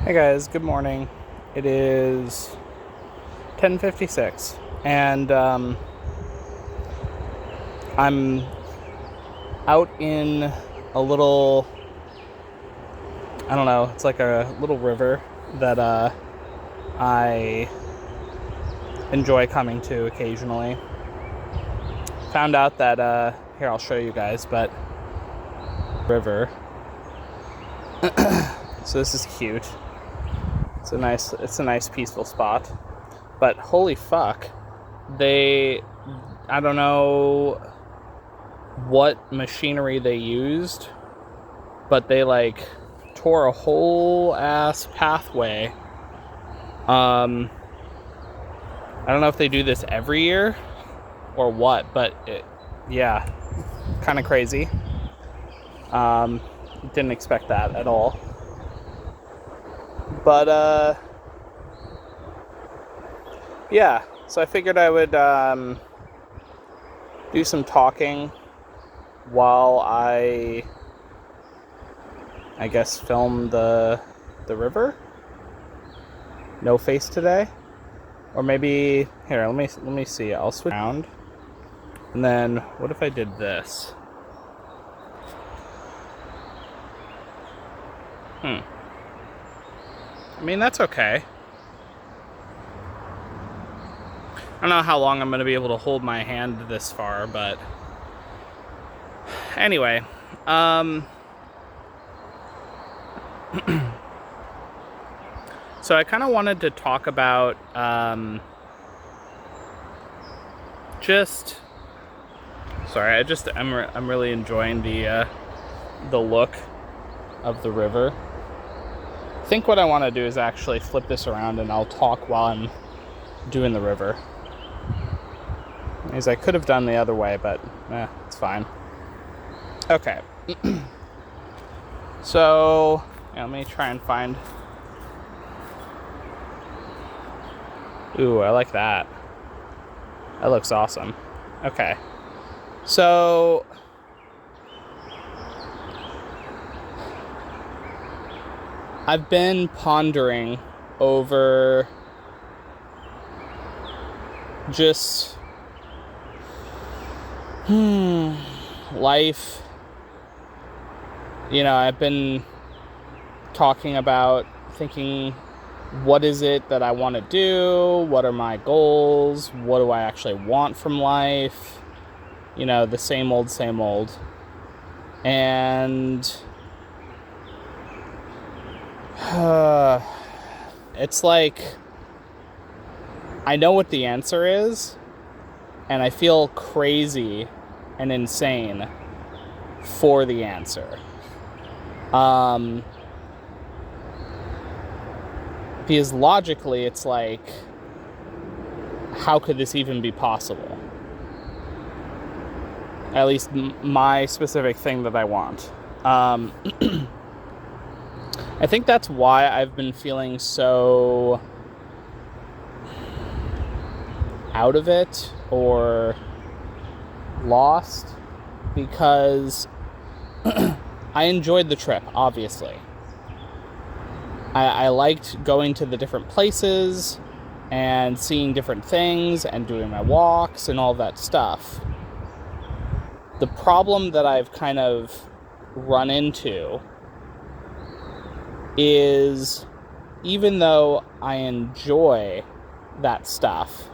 Hey guys, good morning. It is 10:56 and I'm out in a little, I don't know, it's like a little river that I enjoy coming to occasionally. Found out that, here I'll show you guys, but river. So this is cute. It's a nice peaceful spot. But holy fuck, I don't know what machinery they used, but they like tore a whole ass pathway. I don't know if they do this every year or what, but yeah, kind of crazy. Didn't expect that at all. But yeah, so I figured I would do some talking while I guess film the river. No face today, or maybe here. Let me see. I'll switch around, and then what if I did this? I mean, that's okay. I don't know how long I'm going to be able to hold my hand this far, but anyway, so I kind of wanted to talk about I'm really enjoying the look of the river. I think what I want to do is actually flip this around and I'll talk while I'm doing the river. As I could have done the other way, but it's fine. Okay. So, let me try and find... Ooh, I like that. That looks awesome. Okay. So... I've been pondering over just life. You know, I've been talking about thinking, what is it that I want to do? What are my goals? What do I actually want from life? You know, the same old, same old. And it's like, I know what the answer is, and I feel crazy and insane for the answer. Because logically, it's like, how could this even be possible? At least my specific thing that I want. I think that's why I've been feeling so out of it or lost, because I enjoyed the trip, obviously. I liked going to the different places and seeing different things and doing my walks and all that stuff. The problem that I've kind of run into is, even though I enjoy that stuff,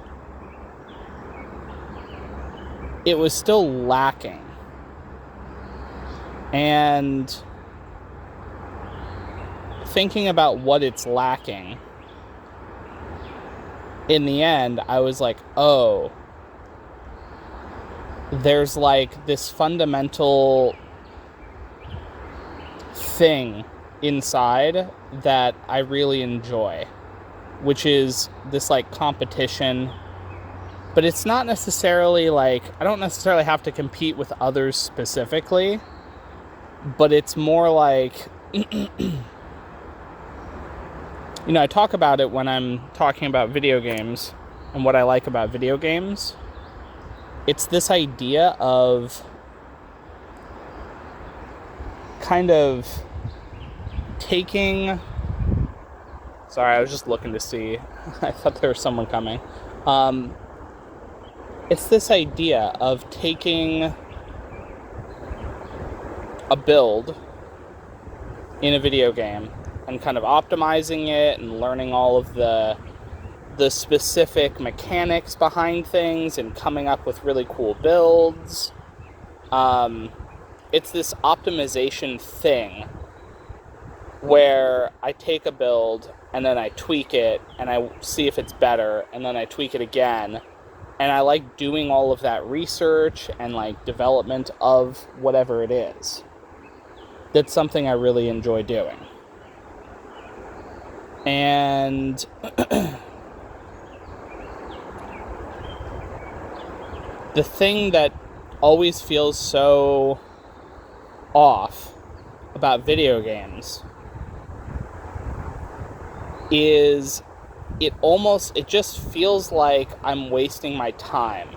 it was still lacking. And thinking about what it's lacking, in the end, I was like, oh, there's like this fundamental thing inside that I really enjoy, which is this like competition. But it's not necessarily like, I don't necessarily have to compete with others specifically, but it's more like, you know, I talk about it when I'm talking about video games and what I like about video games. It's this idea of kind of taking Sorry, I was just looking to see. I thought there was someone coming. It's this idea of taking a build in a video game and kind of optimizing it and learning all of the specific mechanics behind things and coming up with really cool builds. It's this optimization thing where I take a build and then I tweak it and I see if it's better and then I tweak it again. And I like doing all of that research and like development of whatever it is. That's something I really enjoy doing. And the thing that always feels so off about video games is it just feels like I'm wasting my time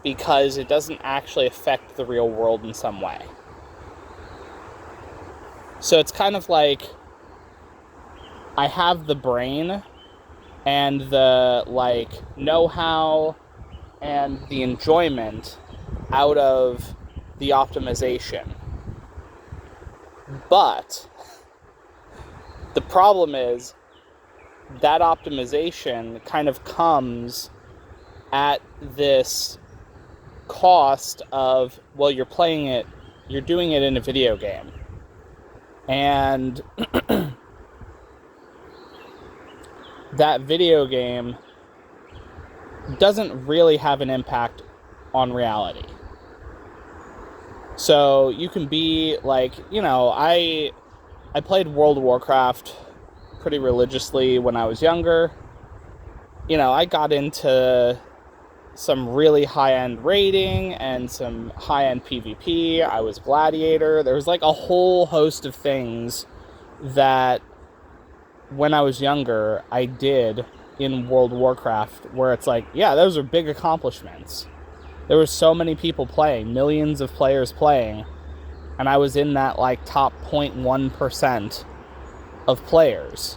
because it doesn't actually affect the real world in some way. So it's kind of like I have the brain and the like know-how and the enjoyment out of the optimization. But the problem is that optimization kind of comes at this cost of, well, you're doing it in a video game. And that video game doesn't really have an impact on reality. So you can be like, I played World of Warcraft pretty religiously when I was younger. I got into some really high-end raiding and some high-end PvP. I was Gladiator. There was like a whole host of things that when I was younger I did in World of Warcraft where it's like, yeah, those are big accomplishments. There were so many people playing, millions of players playing, and I was in that like top 0.1% of players.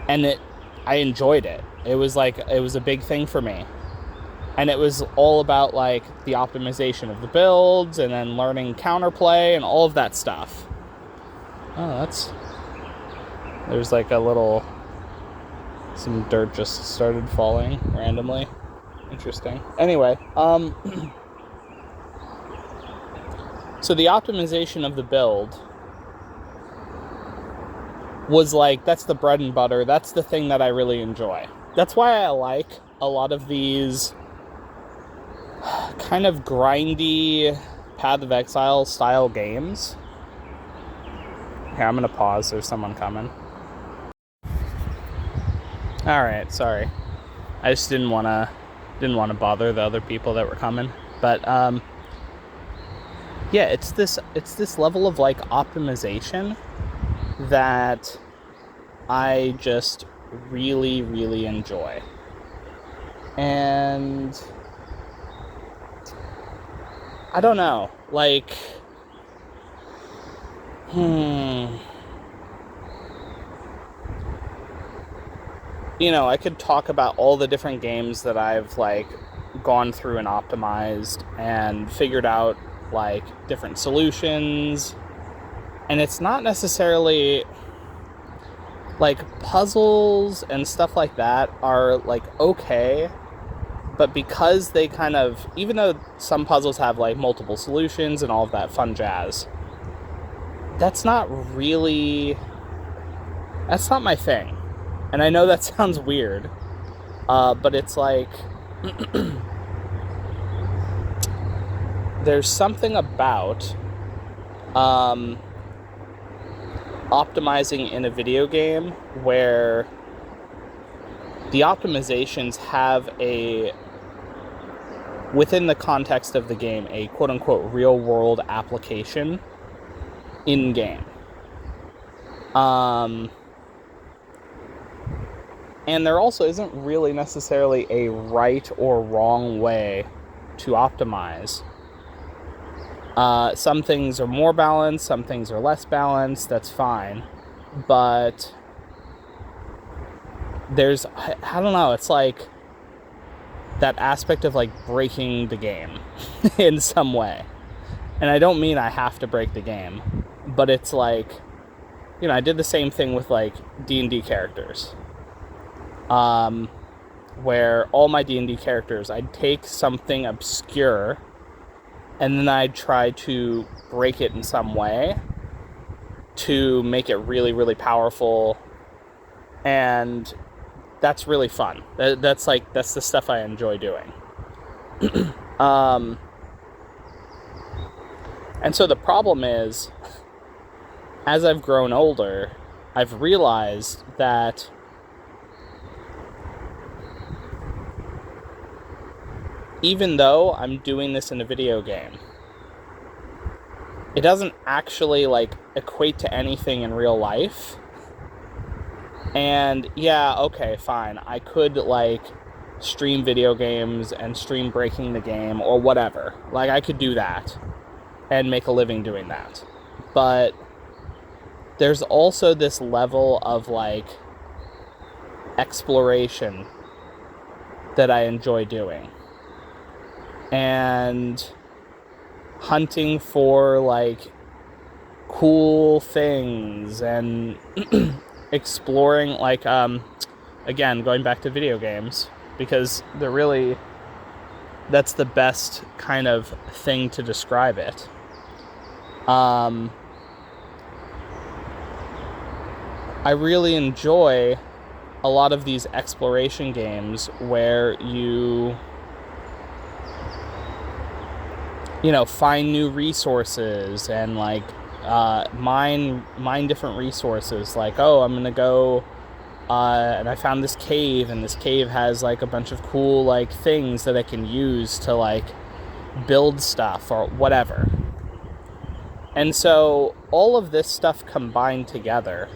And I enjoyed it. It was a big thing for me. And it was all about like the optimization of the builds and then learning counterplay and all of that stuff. Oh, there's like some dirt just started falling randomly. Interesting. Anyway, so the optimization of the build was like, that's the bread and butter. That's the thing that I really enjoy. That's why I like a lot of these kind of grindy Path of Exile style games. Here, I'm gonna pause. There's someone coming. Alright, sorry. I just didn't want to bother the other people that were coming. But yeah, it's this level of like optimization that I just really, really enjoy. And I don't know, like, I could talk about all the different games that I've like gone through and optimized and figured out like different solutions. And it's not necessarily like puzzles and stuff like that are like okay, but because they kind of, even though some puzzles have like multiple solutions and all of that fun jazz, that's not my thing. And I know that sounds weird, but it's like there's something about optimizing in a video game where the optimizations have within the context of the game, a quote-unquote real-world application in-game. And there also isn't really necessarily a right or wrong way to optimize. Some things are more balanced, some things are less balanced, that's fine. But there's, I don't know, it's like that aspect of like breaking the game in some way. And I don't mean I have to break the game, but it's like, you know, I did the same thing with like D&D characters. Where all my D&D characters, I'd take something obscure and then I'd try to break it in some way to make it really, really powerful. And that's really fun. That's the stuff I enjoy doing. And so the problem is, as I've grown older, I've realized that even though I'm doing this in a video game, it doesn't actually like equate to anything in real life. And yeah, okay, fine. I could like stream video games and stream breaking the game or whatever. Like I could do that and make a living doing that. But there's also this level of like exploration that I enjoy doing. And hunting for like cool things and exploring like again, going back to video games, because they're really, that's the best kind of thing to describe it. I really enjoy a lot of these exploration games where you know, find new resources and like mine different resources. Like, oh, I'm gonna go and I found this cave, and this cave has like a bunch of cool like things that I can use to like build stuff or whatever. And so all of this stuff combined together,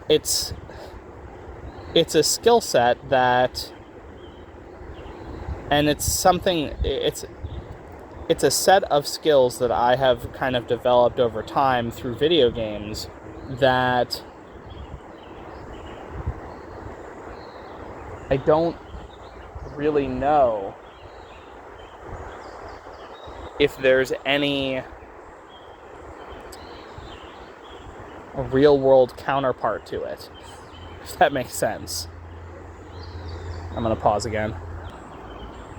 it's a skill set that, and it's something, it's a set of skills that I have kind of developed over time through video games that I don't really know if there's any real world counterpart to it, if that makes sense. I'm gonna pause again.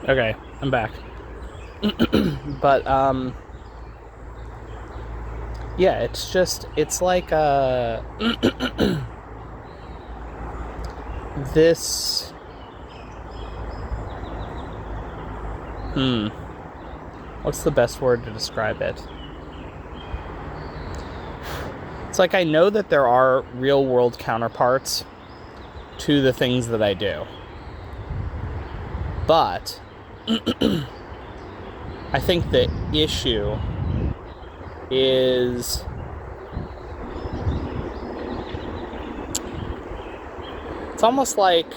Okay, I'm back. But yeah, it's like this what's the best word to describe it? It's like I know that there are real world counterparts to the things that I do, but I think the issue is it's almost like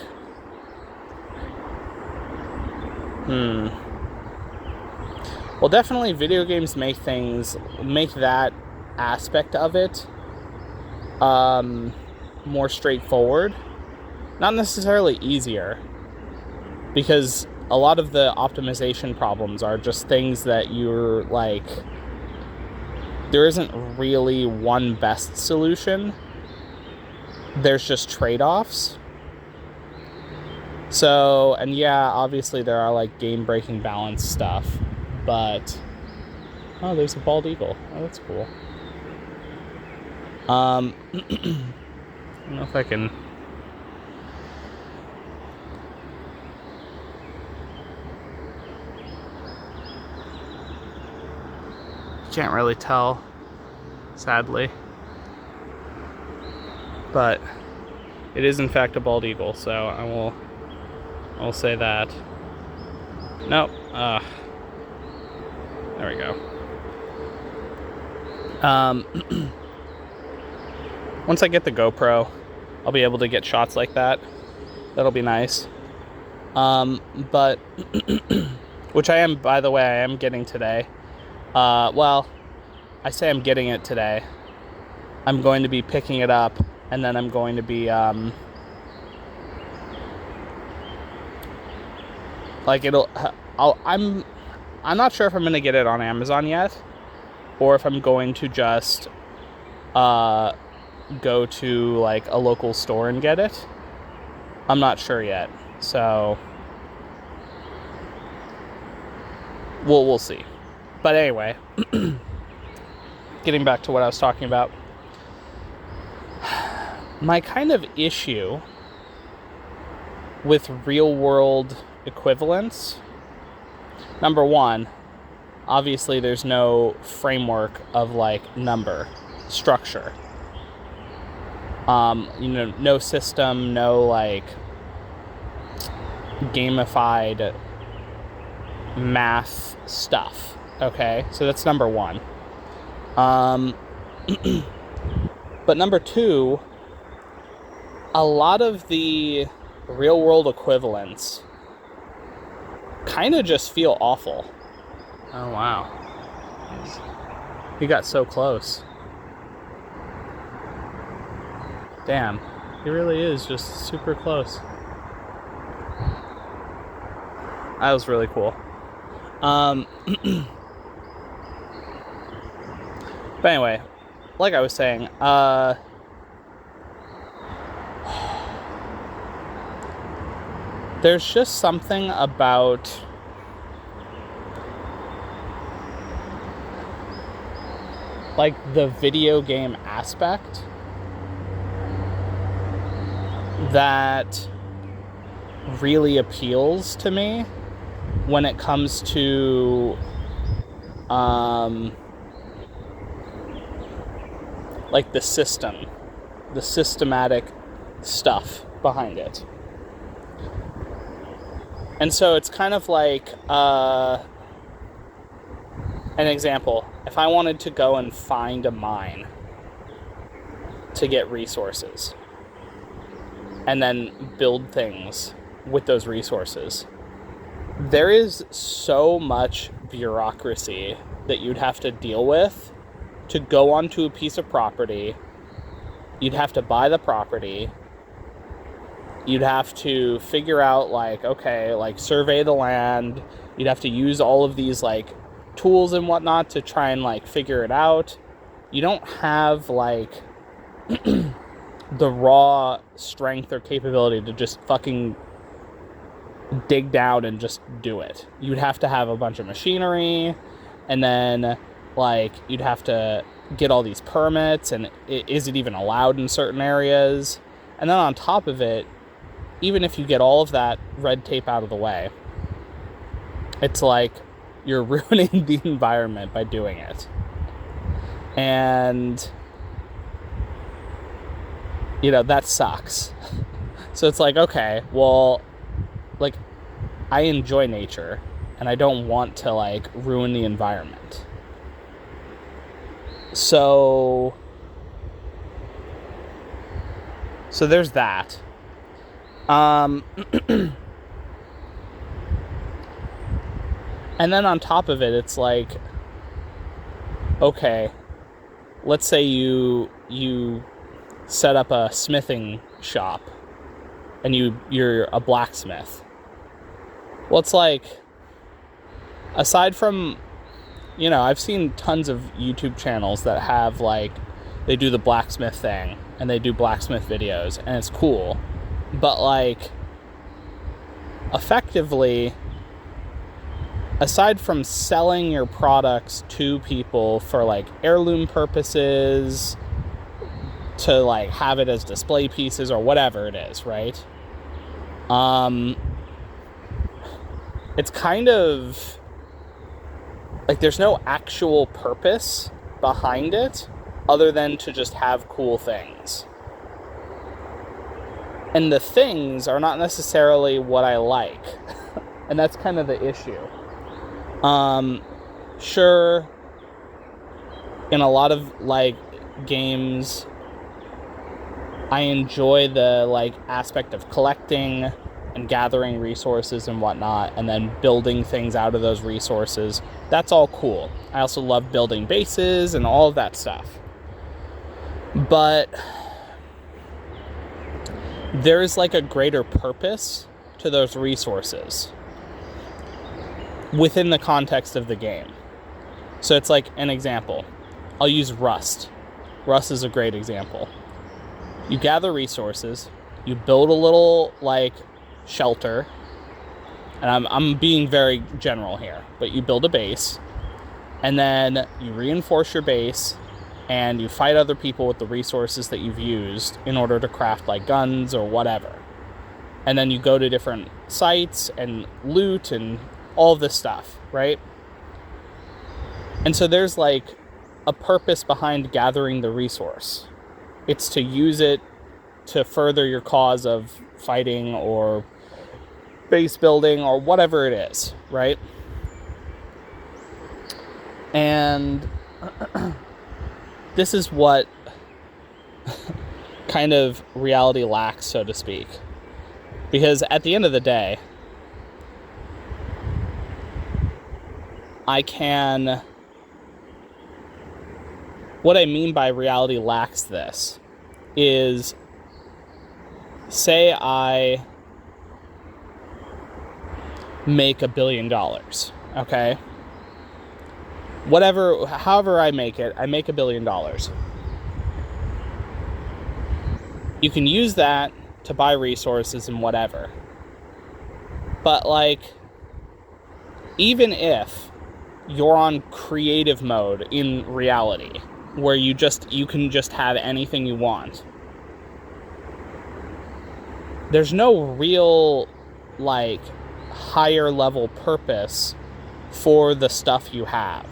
well, definitely video games make that aspect of it more straightforward. Not necessarily easier, because a lot of the optimization problems are just things that you're like, there isn't really one best solution. There's just trade-offs. So, and yeah, obviously there are like game-breaking balance stuff, but oh, there's a bald eagle. Oh, that's cool. I don't know if I can. Can't really tell, sadly, but it is in fact a bald eagle, so I will say that. Nope. There we go. Once I get the GoPro, I'll be able to get shots like that. That'll be nice. But which I am, by the way, I am getting today. Well, I say I'm getting it today. I'm going to be picking it up and then I'm going to be like I'm not sure if I'm going to get it on Amazon yet, or if I'm going to just go to like a local store and get it. I'm not sure yet, so we'll see. But anyway, getting back to what I was talking about, my kind of issue with real world equivalents, number one, obviously there's no framework of like number structure. No system, no like gamified math stuff. Okay, so that's number one. But number two, a lot of the real world equivalents kind of just feel awful. Oh wow, he got so close. Damn, he really is just super close. That was really cool. But anyway, like I was saying, there's just something about like the video game aspect that really appeals to me when it comes to like the systematic stuff behind it. And so it's kind of like an example. If I wanted to go and find a mine to get resources and then build things with those resources, there is so much bureaucracy that you'd have to deal with to go onto a piece of property. You'd have to buy the property. You'd have to figure out, like, okay, like, survey the land. You'd have to use all of these, like, tools and whatnot to try and, like, figure it out. You don't have, like, the raw strength or capability to just fucking dig down and just do it. You'd have to have a bunch of machinery, and then, like, you'd have to get all these permits, and is it even allowed in certain areas? And then on top of it, even if you get all of that red tape out of the way, it's like you're ruining the environment by doing it. And, you know, that sucks. So it's like, okay, well, like, I enjoy nature, and I don't want to, like, ruin the environment. So there's that. And then on top of it, it's like, okay, let's say you set up a smithing shop and you're a blacksmith. Well, it's like, aside from, you know, I've seen tons of YouTube channels that have, like, they do the blacksmith thing and they do blacksmith videos, and it's cool. But, like, effectively, aside from selling your products to people for, like, heirloom purposes, to, like, have it as display pieces or whatever it is, right? It's kind of like there's no actual purpose behind it other than to just have cool things. And the things are not necessarily what I like. And that's kind of the issue. Sure, in a lot of, like, games, I enjoy the, like, aspect of collecting and gathering resources and whatnot, and then building things out of those resources. That's all cool. I also love building bases and all of that stuff. But there's like a greater purpose to those resources within the context of the game. So it's like an example. I'll use Rust. Rust is a great example. You gather resources, you build a little like shelter, and I'm being very general here, but you build a base, and then you reinforce your base, and you fight other people with the resources that you've used in order to craft like guns or whatever. And then you go to different sites and loot and all this stuff, right? And so there's like a purpose behind gathering the resource. It's to use it to further your cause of fighting or base building or whatever it is, right? And this is what kind of reality lacks, so to speak. Because at the end of the day, what I mean by reality lacks this is, say I make $1 billion, okay? However I make it, I make $1 billion. You can use that to buy resources and whatever. But like, even if you're on creative mode in reality, where you can just have anything you want, there's no real like higher level purpose for the stuff you have.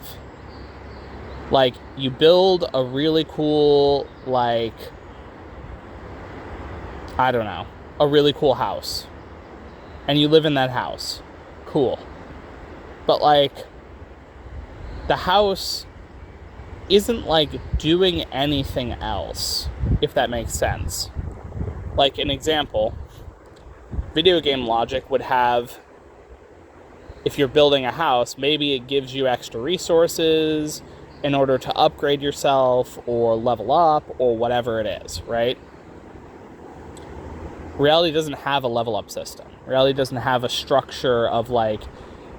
Like, you build a really cool, like, I don't know, a really cool house, and you live in that house. Cool. But like, the house isn't like doing anything else, if that makes sense. Like, an example, video game logic would have, if you're building a house, maybe it gives you extra resources in order to upgrade yourself or level up or whatever it is, right? Reality doesn't have a level up system. Reality doesn't have a structure of like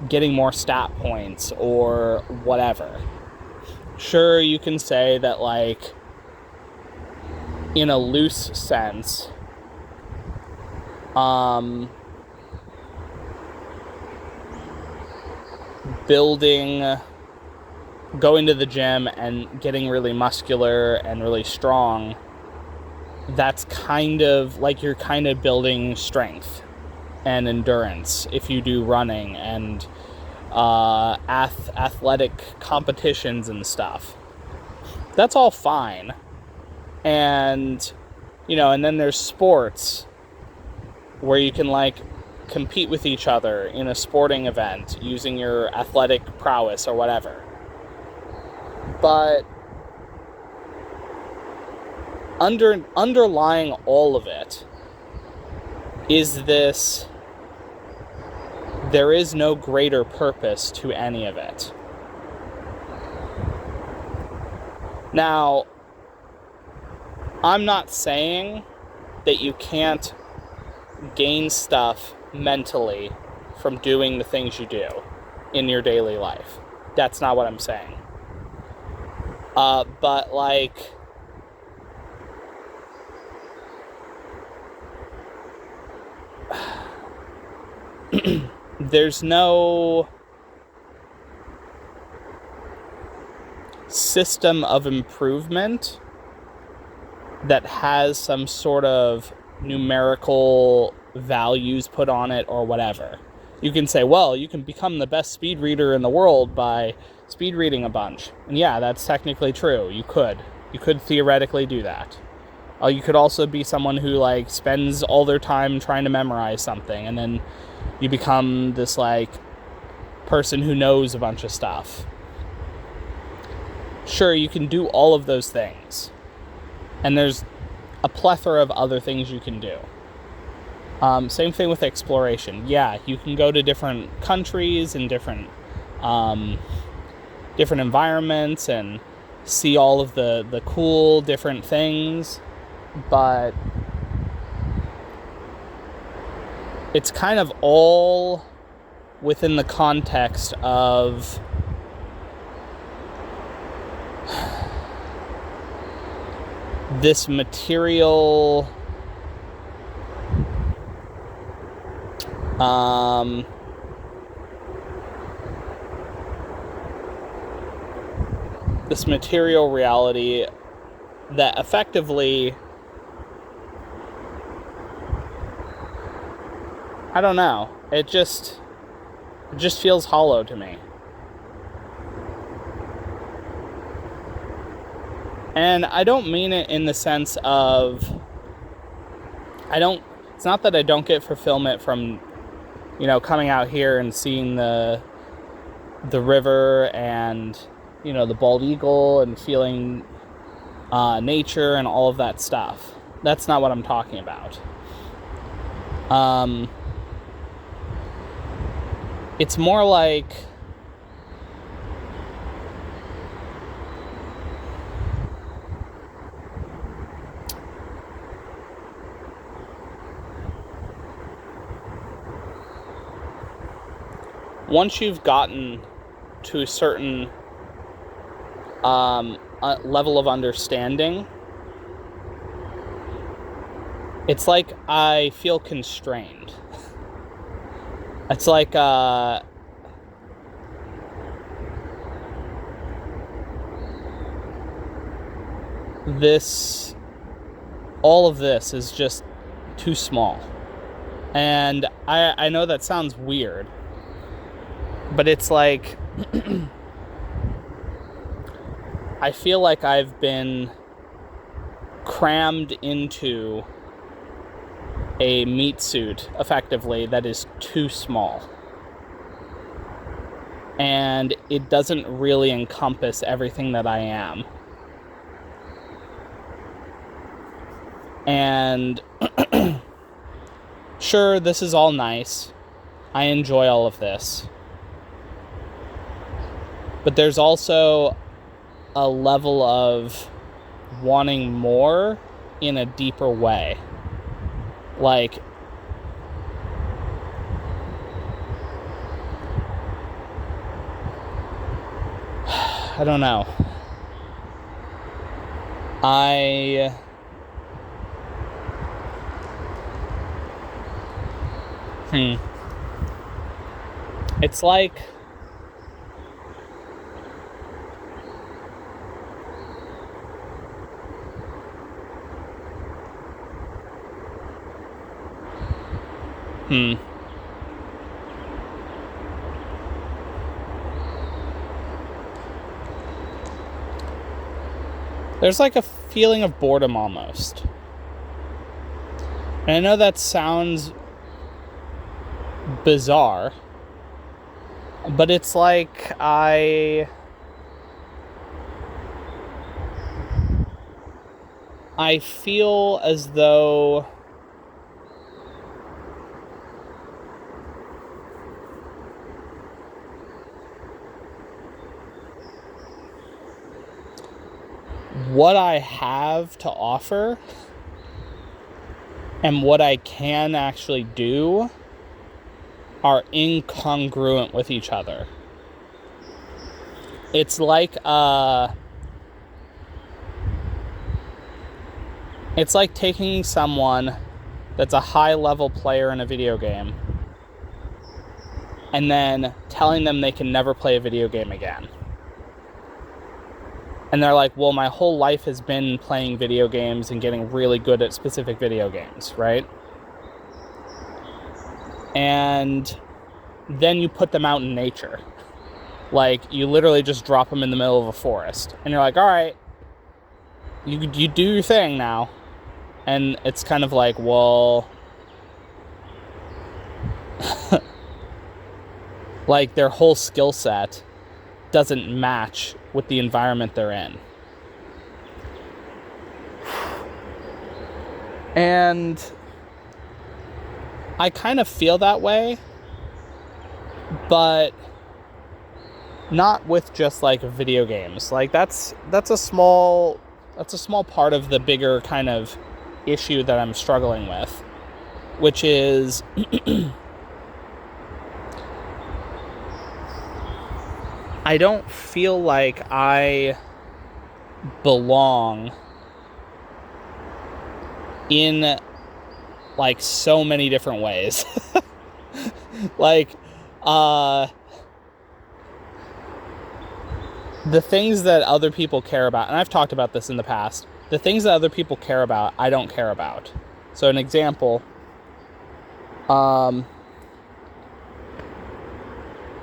getting more stat points or whatever. Sure, you can say that like, in a loose sense, going to the gym and getting really muscular and really strong, that's kind of like you're kind of building strength and endurance if you do running and athletic competitions and stuff. That's all fine. And, you know, and then there's sports where you can like compete with each other in a sporting event using your athletic prowess or whatever. But underlying all of it is this: there is no greater purpose to any of it. Now, I'm not saying that you can't gain stuff mentally from doing the things you do in your daily life. That's not what I'm saying. But like, there's no system of improvement that has some sort of numerical values put on it or whatever. You can say, well, you can become the best speed reader in the world by speed reading a bunch. And yeah, that's technically true. You could theoretically do that. You could also be someone who like spends all their time trying to memorize something, and then you become this like person who knows a bunch of stuff. Sure, you can do all of those things. And there's a plethora of other things you can do. Same thing with exploration. Yeah, you can go to different countries and different environments and see all of the cool different things, but it's kind of all within the context of this material reality that effectively, I don't know, it just feels hollow to me. And I don't mean it in the sense of, it's not that I don't get fulfillment from, coming out here and seeing the river and, the bald eagle and feeling nature and all of that stuff. That's not what I'm talking about. It's more like once you've gotten to a certain level of understanding, it's like I feel constrained. It's like all of this is just too small. And I know that sounds weird, but it's like I feel like I've been crammed into a meat suit, effectively, that is too small. And it doesn't really encompass everything that I am. And sure, this is all nice. I enjoy all of this. But there's also a level of wanting more in a deeper way. Like, I don't know. It's like there's like a feeling of boredom almost. And I know that sounds bizarre, but it's like I feel as though what I have to offer and what I can actually do are incongruent with each other. It's like taking someone that's a high-level player in a video game and then telling them they can never play a video game again. And they're like, well, my whole life has been playing video games and getting really good at specific video games, right? And then you put them out in nature. Like, you literally just drop them in the middle of a forest. And you're like, all right, you do your thing now. And it's kind of like, well, like their whole skill set doesn't match with the environment they're in. And I kind of feel that way, but not with just like video games. Like that's a small part of the bigger kind of issue that I'm struggling with. which is I don't feel like I belong in like so many different ways. Like the things that other people care about, and I've talked about this in the past, the things that other people care about, I don't care about. So an example,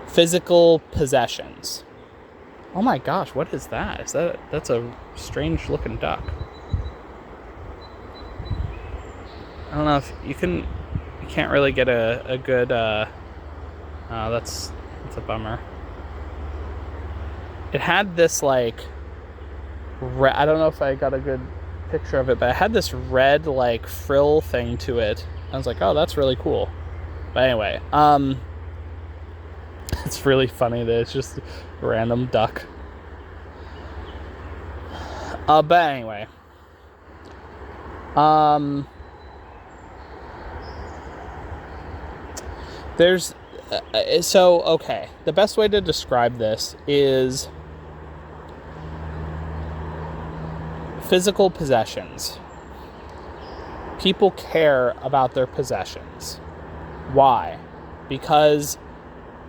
physical possessions. Oh my gosh, what is that? That's a strange looking duck. I don't know if you can't really get a good, that's a bummer. It had this like, I don't know if I got a good picture of it, but it had this red like frill thing to it. I was like, oh, that's really cool. But anyway, it's really funny that it's just a random duck. But anyway, there's okay, the best way to describe this is physical possessions. People care about their possessions. Why? Because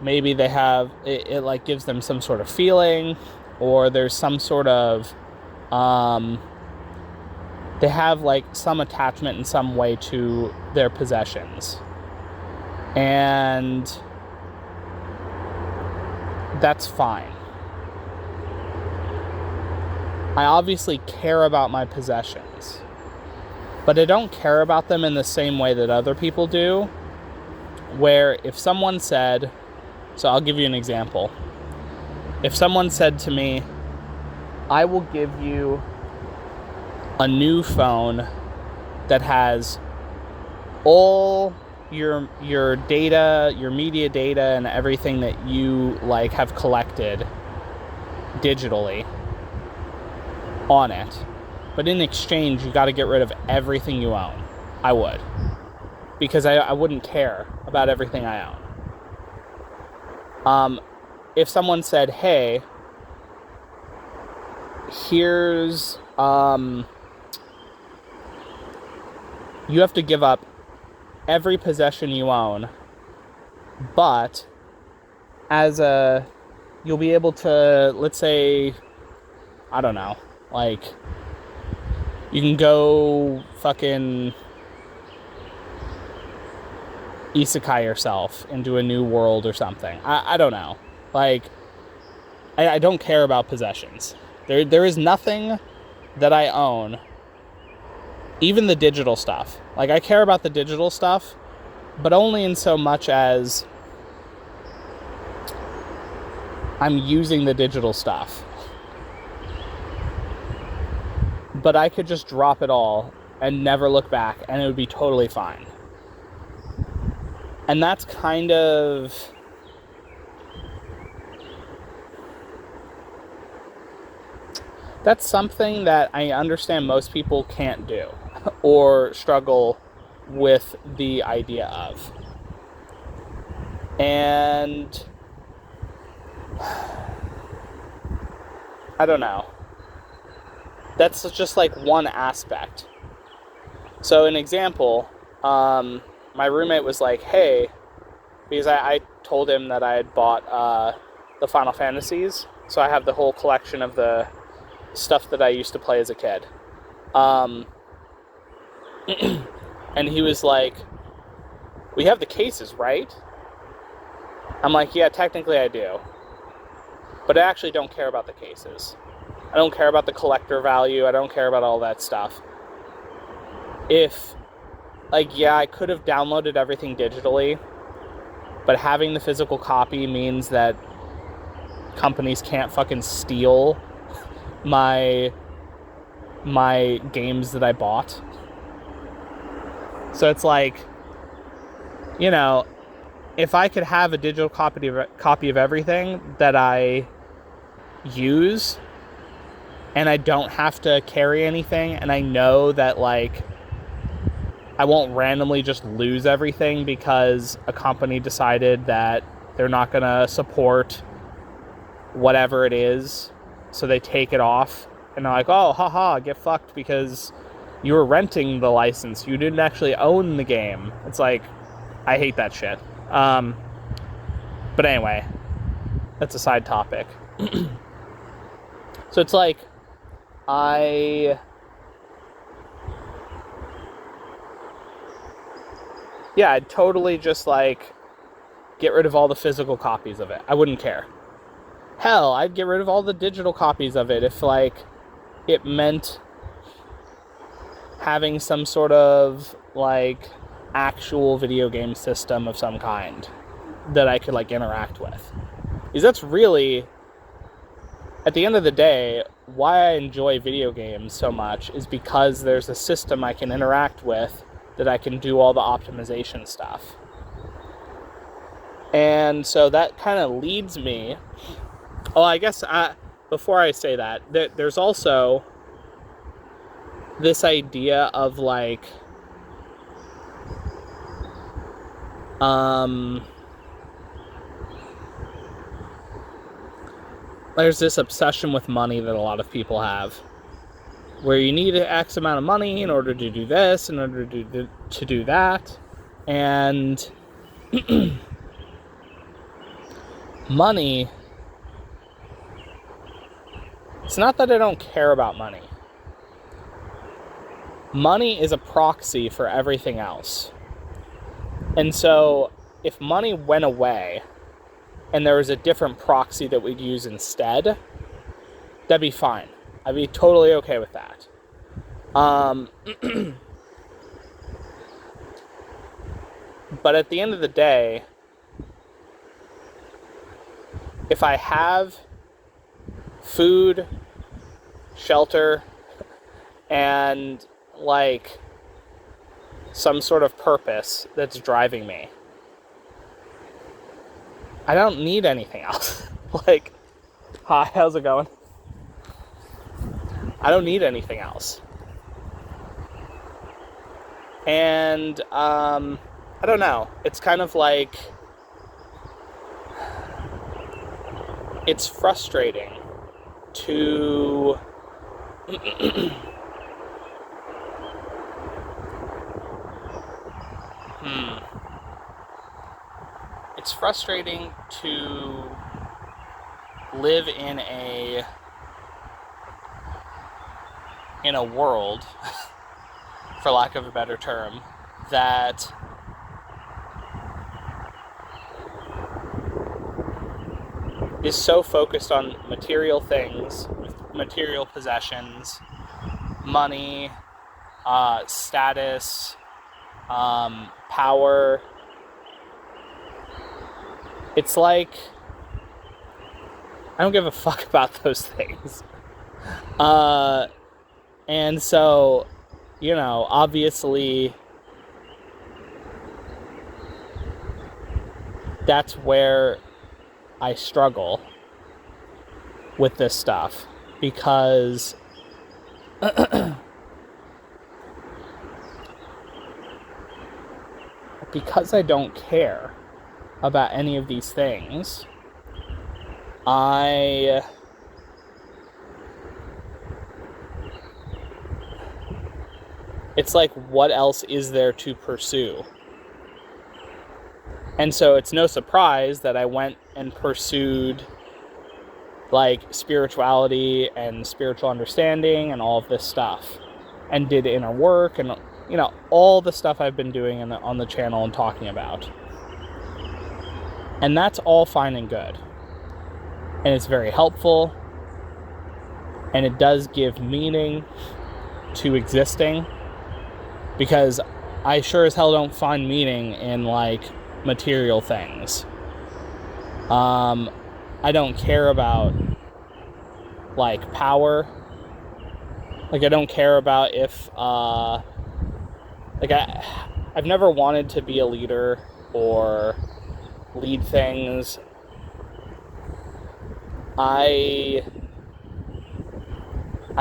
maybe they have it like gives them some sort of feeling, or there's some sort of they have like some attachment in some way to their possessions. And that's fine. I obviously care about my possessions, but I don't care about them in the same way that other people do, where if someone said, so I'll give you an example. If someone said to me, I will give you a new phone that has all your data, your media data, and everything that you like have collected digitally on it, but in exchange you got to get rid of everything you own, I would, because I wouldn't care about everything I own. If someone said, hey, here's you have to give up every possession you own, but you'll be able to, let's say, I don't know, like, you can go fucking isekai yourself into a new world or something. I don't know. Like, I don't care about possessions. There is nothing that I own, even the digital stuff. Like, I care about the digital stuff, but only in so much as I'm using the digital stuff. But I could just drop it all and never look back, and it would be totally fine. And that's kind of... that's something that I understand most people can't do or struggle with the idea of. And I don't know. That's just like one aspect. So an example, my roommate was like, hey, because I told him that I had bought the Final Fantasies, so I have the whole collection of the stuff that I used to play as a kid. And he was like, we have the cases, right? I'm like, yeah, technically I do. But I actually don't care about the cases. I don't care about the collector value. I don't care about all that stuff. If, like, yeah, I could have downloaded everything digitally, but having the physical copy means that companies can't fucking steal my games that I bought. So it's like, you know, if I could have a digital copy of everything that I use, and I don't have to carry anything, and I know that, like, I won't randomly just lose everything because a company decided that they're not going to support whatever it is, so they take it off, and they're like, oh, haha, get fucked because you were renting the license. You didn't actually own the game. It's like, I hate that shit. But anyway, that's a side topic. So it's like, I'd totally just like get rid of all the physical copies of it. I wouldn't care. Hell, I'd get rid of all the digital copies of it if like it meant having some sort of like actual video game system of some kind that I could like interact with. Because that's really, at the end of the day, why I enjoy video games so much is because there's a system I can interact with that I can do all the optimization stuff. And so that kind of leads me... Oh, I guess before I say that, there's also this idea of like... there's this obsession with money that a lot of people have, where you need X amount of money in order to do this, in order to do that, and money, it's not that I don't care about money. Money is a proxy for everything else. And so, if money went away, and there was a different proxy that we'd use instead, that'd be fine. I'd be totally okay with that. But at the end of the day, if I have food, shelter, and like some sort of purpose that's driving me, I don't need anything else. Like, hi, how's it going? I don't need anything else. And, I don't know. It's kind of like, it's frustrating to it's frustrating to live in a world, for lack of a better term, that is so focused on material things, material possessions, money, status, power. It's like, I don't give a fuck about those things. And so, you know, obviously, that's where I struggle with this stuff, because because I don't care about any of these things, it's like, what else is there to pursue? And so it's no surprise that I went and pursued like spirituality and spiritual understanding and all of this stuff, and did inner work and, you know, all the stuff I've been doing on the channel and talking about. And that's all fine and good. And it's very helpful. And it does give meaning to existing, because I sure as hell don't find meaning in like material things. I don't care about like power. Like, I don't care about if like I've never wanted to be a leader or lead things. I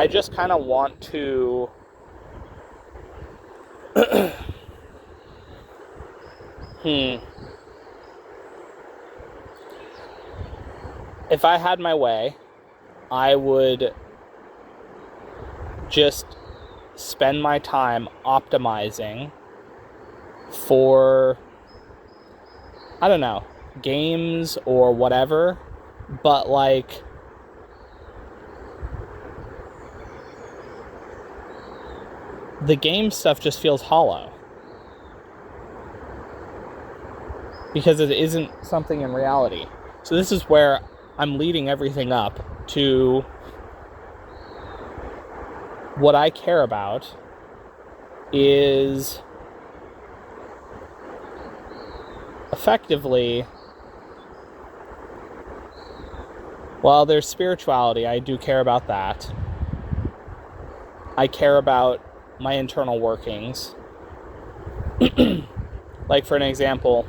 just kind of want to If I had my way, I would just spend my time optimizing for, I don't know, games or whatever, but like the game stuff just feels hollow because it isn't something in reality. So this is where I'm leading everything up to what I care about is effectively, well, there's spirituality. I do care about that. I care about my internal workings. Like, for an example,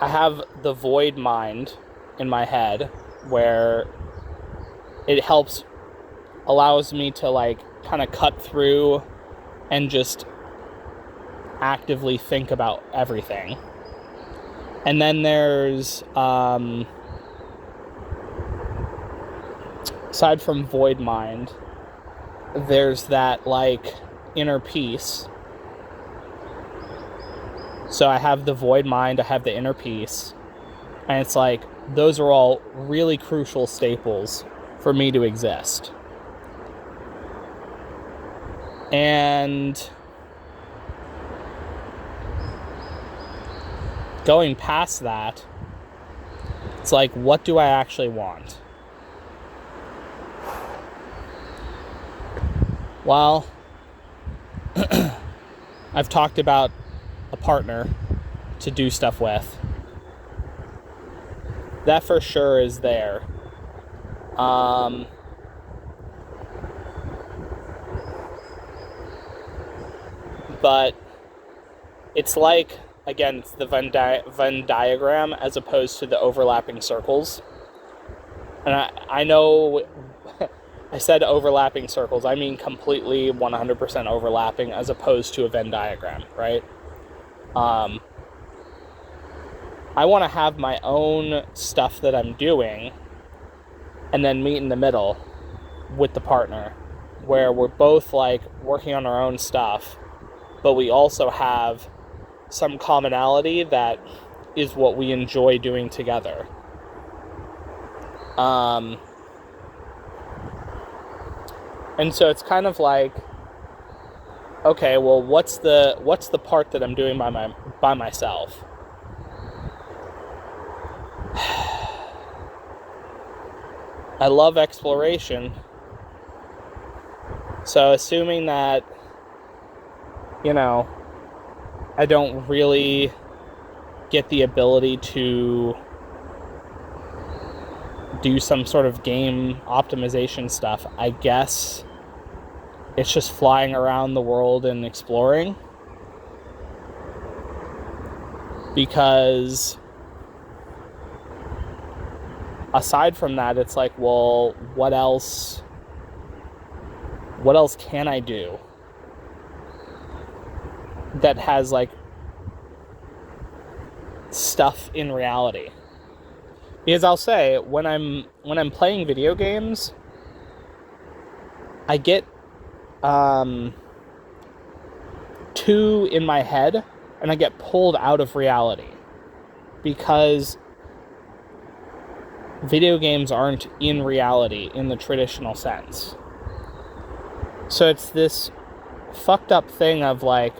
I have the void mind in my head where it allows me to like kind of cut through and just actively think about everything. And then there's aside from void mind, there's that like inner peace. So I have the void mind, I have the inner peace, and it's like those are all really crucial staples for me to exist. And going past that, it's like, what do I actually want? Well, I've talked about a partner to do stuff with. That for sure is there. But it's like, again, it's the Venn diagram as opposed to the overlapping circles. And I know I said overlapping circles. I mean completely 100% overlapping as opposed to a Venn diagram, right? I want to have my own stuff that I'm doing and then meet in the middle with the partner where we're both like working on our own stuff, but we also have some commonality that is what we enjoy doing together. And so it's kind of like, okay, well, what's the part that I'm doing by myself? I love exploration. So assuming that, I don't really get the ability to do some sort of game optimization stuff, I guess it's just flying around the world and exploring. Because aside from that, it's like, well, what else can I do that has like stuff in reality? Because I'll say, when I'm playing video games, I get too in my head and I get pulled out of reality because video games aren't in reality in the traditional sense. So it's this fucked up thing of like,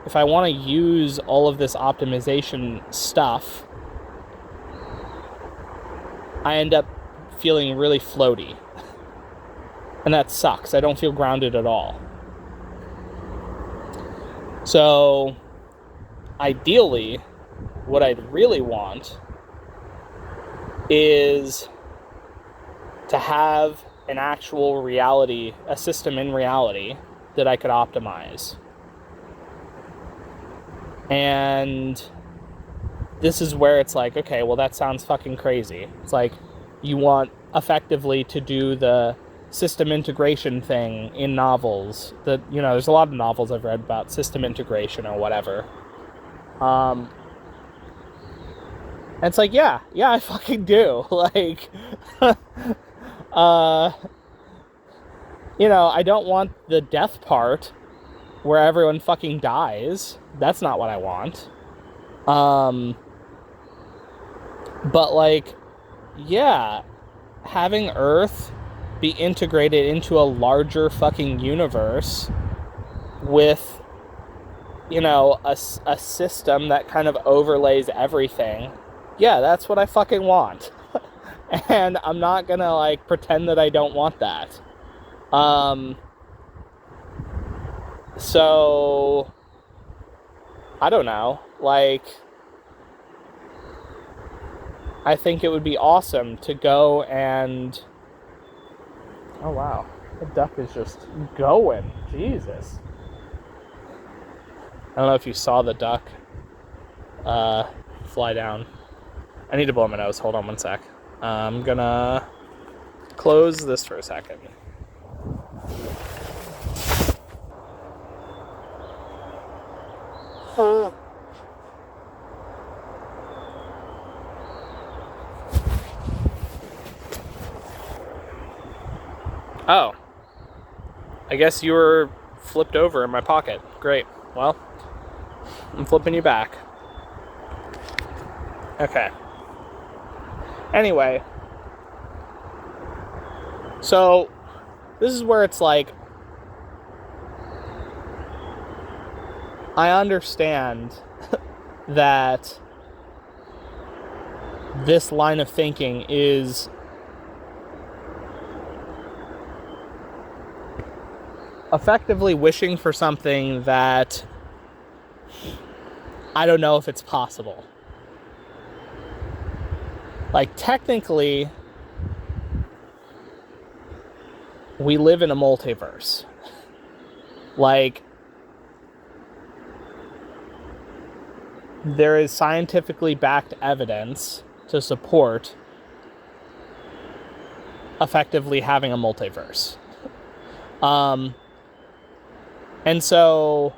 if I want to use all of this optimization stuff, I end up feeling really floaty. And that sucks. I don't feel grounded at all. So, ideally, what I'd really want is to have an actual reality, a system in reality that I could optimize. And this is where it's like, okay, well, that sounds fucking crazy. It's like, you want effectively to do the system integration thing in novels. That, there's a lot of novels I've read about system integration or whatever. And it's like, yeah, I fucking do. Like, I don't want the death part where everyone fucking dies. That's not what I want. But like, yeah, having Earth be integrated into a larger fucking universe with, a system that kind of overlays everything. Yeah, that's what I fucking want. And I'm not gonna, like, pretend that I don't want that. So, I don't know. Like, I think it would be awesome to go and... Oh, wow. The duck is just going. Jesus. I don't know if you saw the duck fly down. I need to blow my nose. Hold on one sec. I'm gonna close this for a second. Oh. I guess you were flipped over in my pocket. Great. Well, I'm flipping you back. Okay. Anyway. So, this is where it's like, I understand that this line of thinking is effectively wishing for something that I don't know if it's possible. Like, technically, we live in a multiverse. Like, there is scientifically backed evidence to support effectively having a multiverse. And so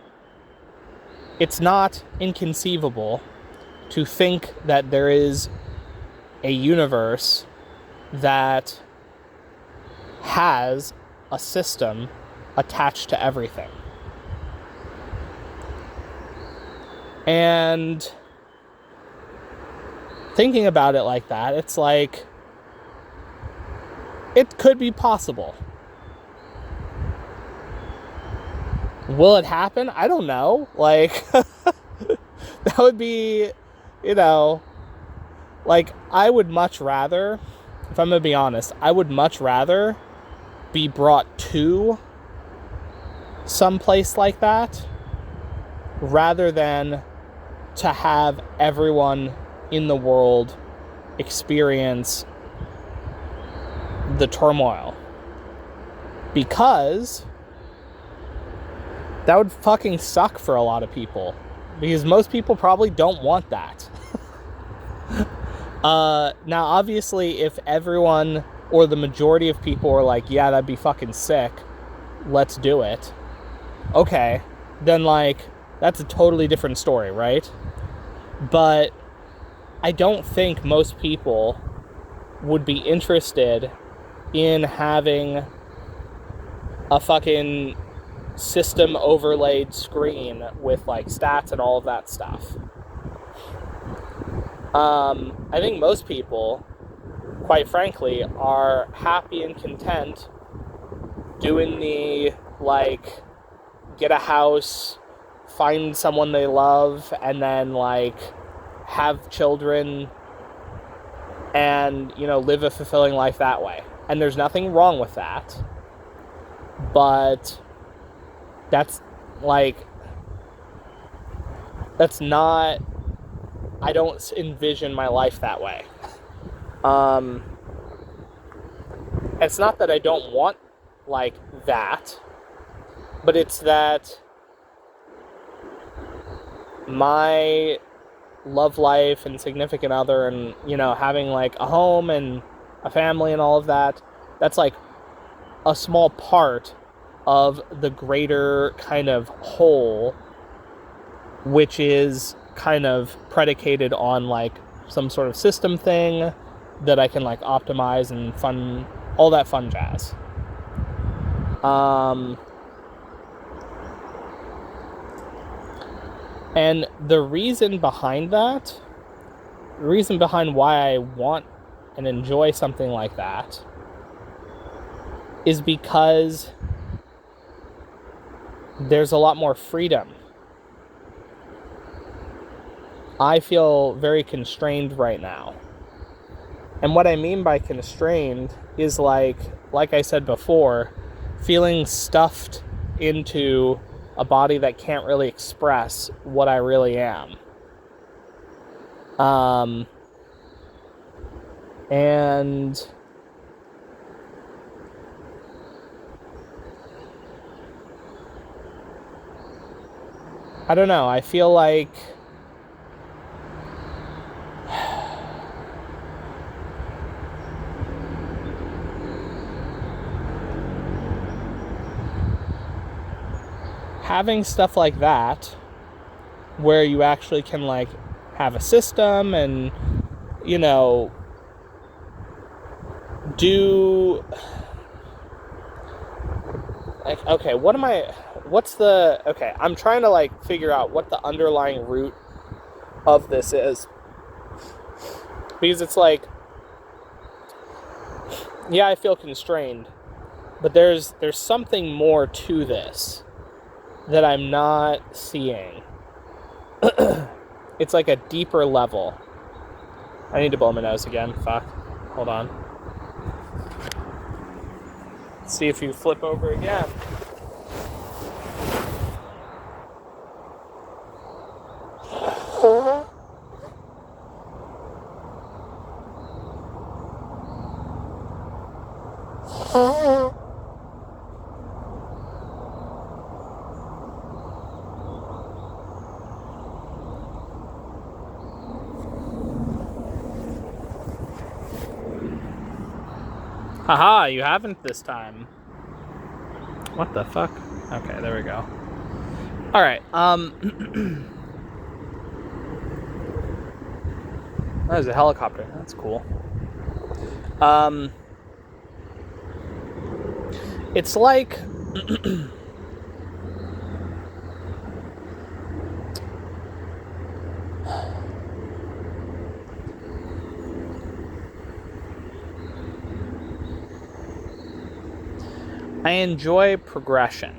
it's not inconceivable to think that there is a universe that has a system attached to everything. And thinking about it like that, it's like, it could be possible. Will it happen? I don't know. Like, that would be, like, I would much rather, if I'm going to be honest, I would much rather be brought to someplace like that rather than to have everyone in the world experience the turmoil. Because that would fucking suck for a lot of people. Because most people probably don't want that. Now, obviously, if everyone or the majority of people are like, yeah, that'd be fucking sick, let's do it. Okay, then, like, that's a totally different story, right? But I don't think most people would be interested in having a fucking system overlaid screen with, like, stats and all of that stuff. I think most people, quite frankly, are happy and content doing the, like, get a house, find someone they love, and then, like, have children and, live a fulfilling life that way. And there's nothing wrong with that. But that's, like, that's not, I don't envision my life that way. It's not that I don't want, like, that, but it's that my love life and significant other and, having, like, a home and a family and all of that, that's, like, a small part of the greater kind of whole, which is kind of predicated on like some sort of system thing that I can like optimize and fun, all that fun jazz. And the reason behind that, the reason behind why I want and enjoy something like that is because there's a lot more freedom. I feel very constrained right now. And what I mean by constrained is like I said before, feeling stuffed into a body that can't really express what I really am. And I don't know, I feel like having stuff like that where you actually can like have a system and, you know, do like, okay, I'm trying to like figure out what the underlying root of this is, because it's like, yeah, I feel constrained, but there's something more to this that I'm not seeing. It's like a deeper level. I need to blow my nose again. Fuck. Hold on. Let's see if you flip over again. Haha, you haven't this time. What the fuck? Okay, there we go. Alright, there's a helicopter. That's cool. It's like I enjoy progression.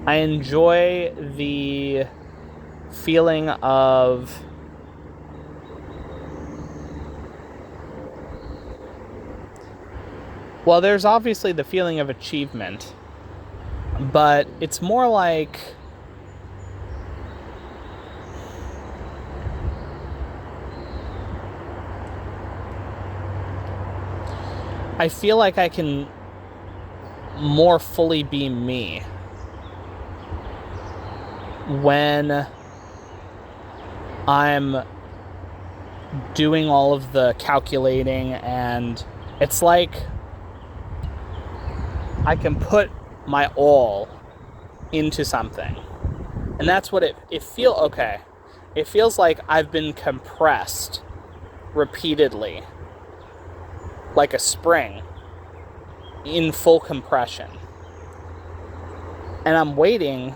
I enjoy the feeling of well, there's obviously the feeling of achievement, but it's more like I feel like I can more fully be me when I'm doing all of the calculating, and it's like I can put my all into something. And that's what it feels like I've been compressed repeatedly, like a spring in full compression. And I'm waiting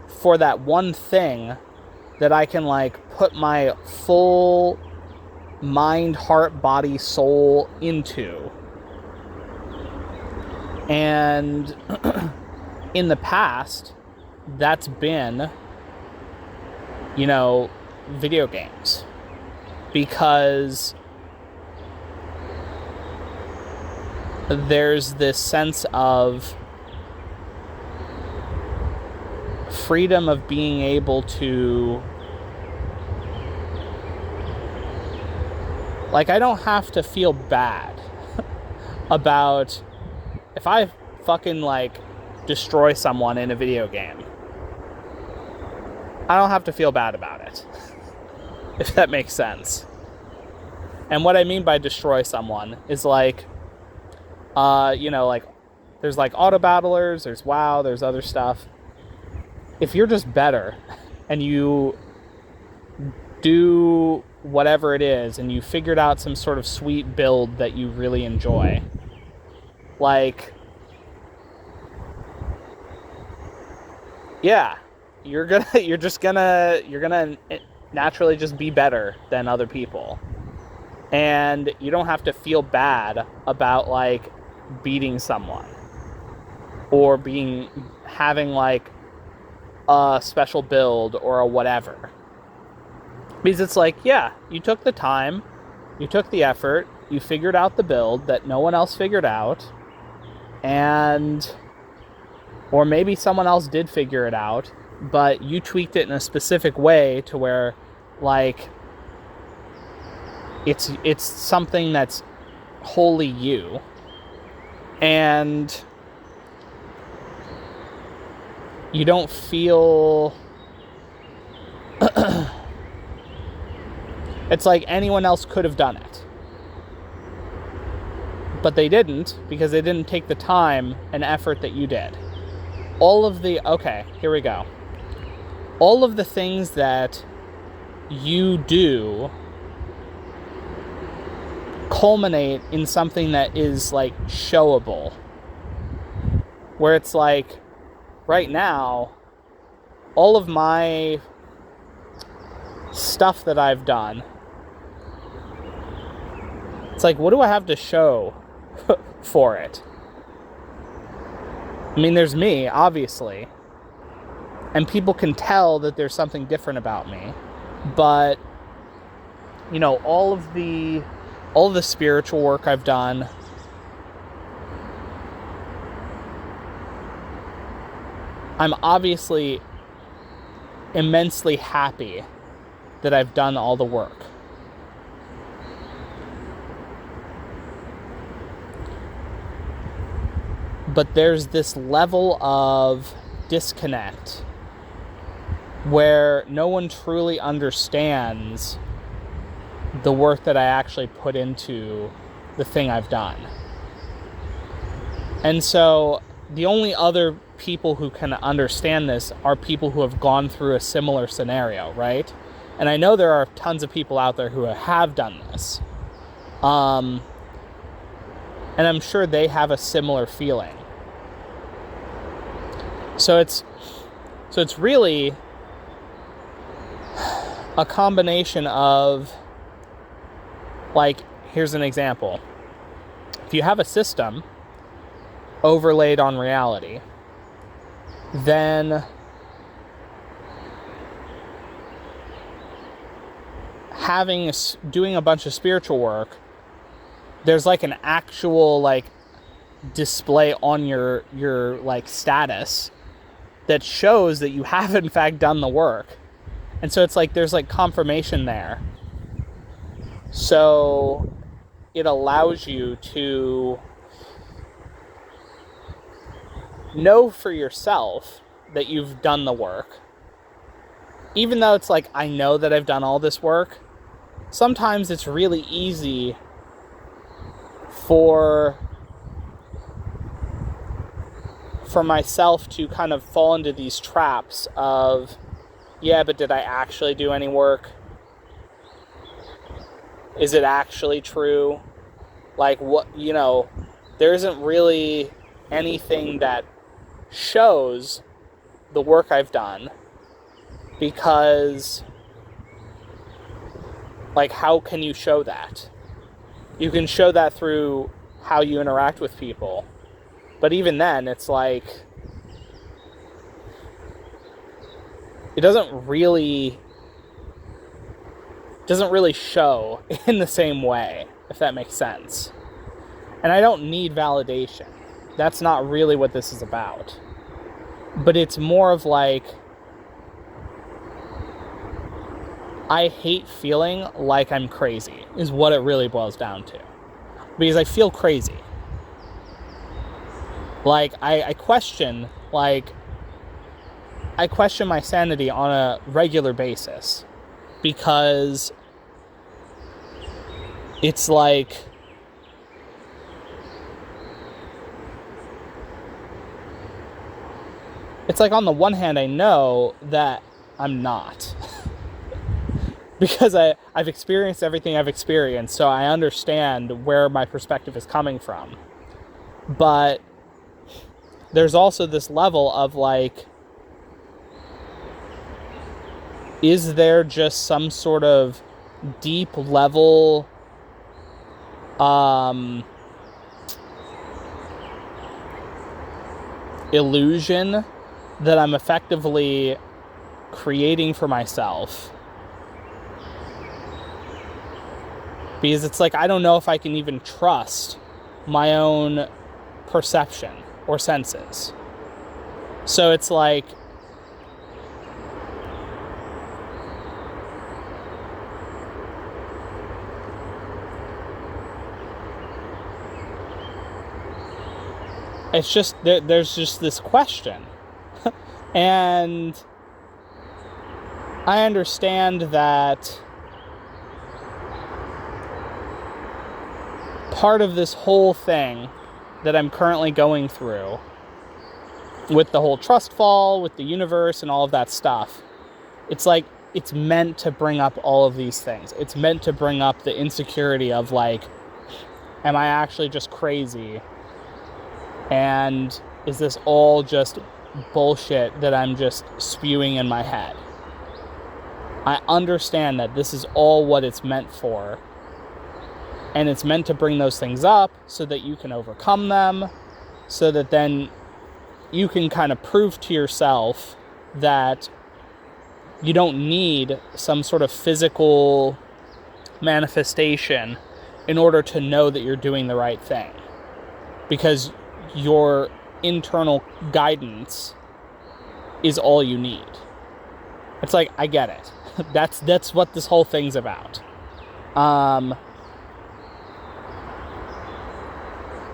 for that one thing that I can like put my full mind, heart, body, soul into. And in the past, that's been, you know, video games. Because there's this sense of freedom of being able to, like, I don't have to feel bad about if I fucking like destroy someone in a video game. I don't have to feel bad about it, if that makes sense. And what I mean by destroy someone is like, you know, like, there's like auto battlers, there's WoW, there's other stuff. If you're just better and you do whatever it is, and you figured out some sort of sweet build that you really enjoy, like, yeah, you're gonna naturally just be better than other people. And you don't have to feel bad about, like, beating someone or having like a special build or a whatever. Because it's like, yeah, you took the time, you took the effort, you figured out the build that no one else figured out, or maybe someone else did figure it out, but you tweaked it in a specific way to where, like, it's something that's wholly you. And you don't feel it's like anyone else could have done it, but they didn't, because they didn't take the time and effort that you did. Here we go. All of the things that you do culminate in something that is, like, showable, where it's like, right now, all of my stuff that I've done, it's like, what do I have to show for it? I mean, there's me, obviously, and people can tell that there's something different about me, but, you know, all of the spiritual work I've done, I'm obviously immensely happy that I've done all the work. But there's this level of disconnect where no one truly understands the work that I actually put into the thing I've done. And so the only other people who can understand this are people who have gone through a similar scenario, right? And I know there are tons of people out there who have done this. And I'm sure they have a similar feeling. So it's really a combination of, like, here's an example. If you have a system overlaid on reality, then doing a bunch of spiritual work, there's, like, an actual, like, display on your like, status that shows that you have in fact done the work. And so it's like there's, like, confirmation there. So it allows you to know for yourself that you've done the work. Even though it's like, I know that I've done all this work, sometimes it's really easy for myself to kind of fall into these traps of, yeah, but did I actually do any work? Is it actually true? Like, what, you know, there isn't really anything that shows the work I've done, because, like, how can you show that? You can show that through how you interact with people. But even then, it's like, it doesn't really show in the same way, if that makes sense. And I don't need validation. That's not really what this is about. But it's more of like, I hate feeling like I'm crazy, is what it really boils down to. Because I feel crazy. Like, I question my sanity on a regular basis, because it's like, on the one hand, I know that I'm not. Because I've experienced everything I've experienced, so I understand where my perspective is coming from. But there's also this level of like, is there just some sort of deep level illusion that I'm effectively creating for myself? Because it's like, I don't know if I can even trust my own perception or senses. So it's like, it's just, there's just this question. And I understand that part of this whole thing that I'm currently going through with the whole trust fall, with the universe and all of that stuff, it's like, it's meant to bring up all of these things. It's meant to bring up the insecurity of like, am I actually just crazy? And is this all just bullshit that I'm just spewing in my head? I understand that this is all what it's meant for. And it's meant to bring those things up so that you can overcome them, so that then you can kind of prove to yourself that you don't need some sort of physical manifestation in order to know that you're doing the right thing. Because your internal guidance is all you need. It's like, I get it. That's what this whole thing's about.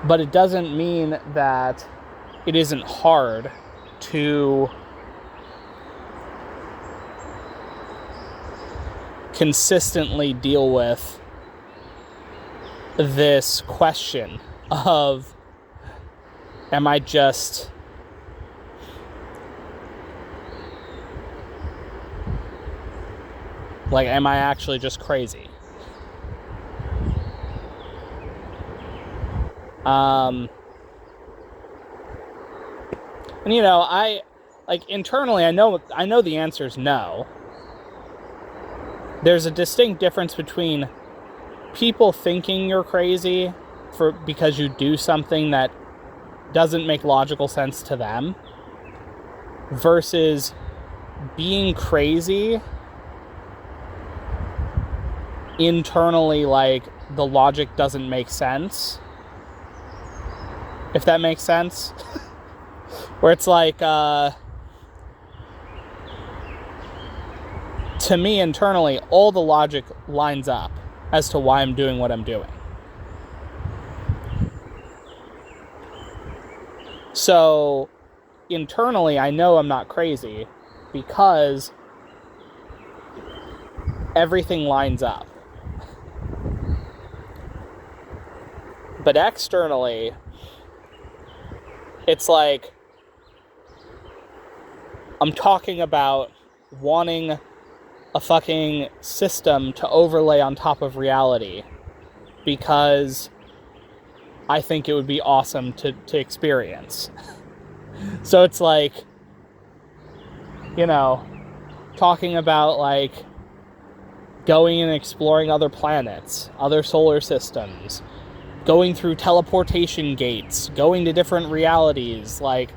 But it doesn't mean that it isn't hard to consistently deal with this question of, am I just like, am I actually just crazy? And you know, I like internally, I know the answer is no. There's a distinct difference between people thinking you're crazy because you do something that doesn't make logical sense to them, versus being crazy internally, like the logic doesn't make sense. If that makes sense. Where it's like, to me internally, all the logic lines up as to why I'm doing what I'm doing. So internally, I know I'm not crazy because everything lines up. But externally, it's like, I'm talking about wanting a fucking system to overlay on top of reality because I think it would be awesome to experience. So it's like, you know, talking about like going and exploring other planets, other solar systems, going through teleportation gates, going to different realities, like,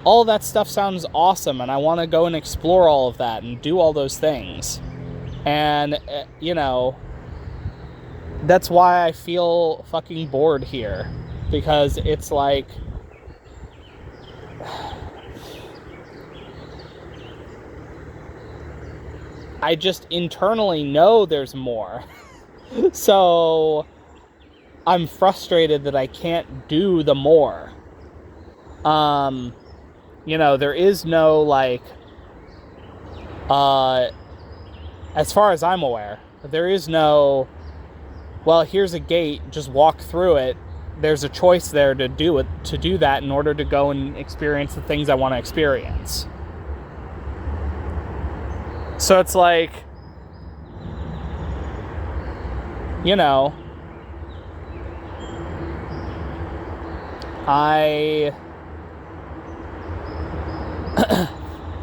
all that stuff sounds awesome, and I want to go and explore all of that and do all those things. And, you know, that's why I feel fucking bored here. Because it's like, I just internally know there's more. So I'm frustrated that I can't do the more. You know, there is no, like, as far as I'm aware, there is no, well, here's a gate, just walk through it. There's a choice there to do that in order to go and experience the things I want to experience. So it's like, you know,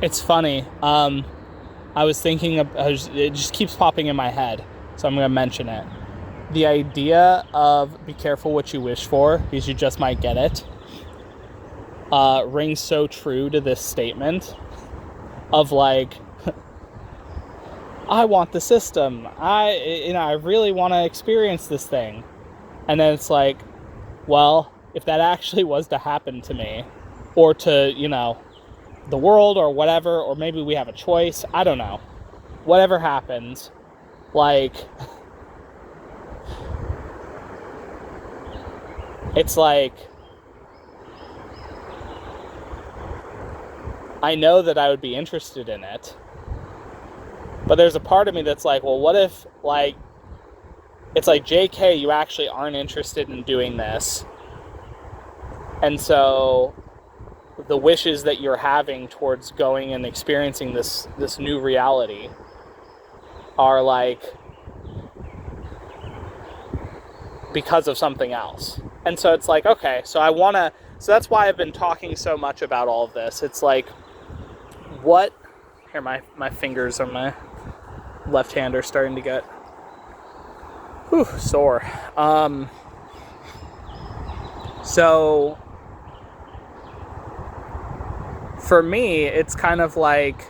it's funny. I was thinking it just keeps popping in my head, so I'm going to mention it. The idea of be careful what you wish for, because you just might get it, rings so true to this statement of like, I want the system. I really want to experience this thing. And then it's like, well, if that actually was to happen to me, or to, the world or whatever, or maybe we have a choice, I don't know. Whatever happens, like, it's like, I know that I would be interested in it, but there's a part of me that's like, well, what if, like, it's like, JK, you actually aren't interested in doing this, and so the wishes that you're having towards going and experiencing this new reality are like because of something else. And so it's like, okay, so that's why I've been talking so much about all of this. It's like, here, my fingers on my left hand are starting to get sore. So for me, it's kind of like,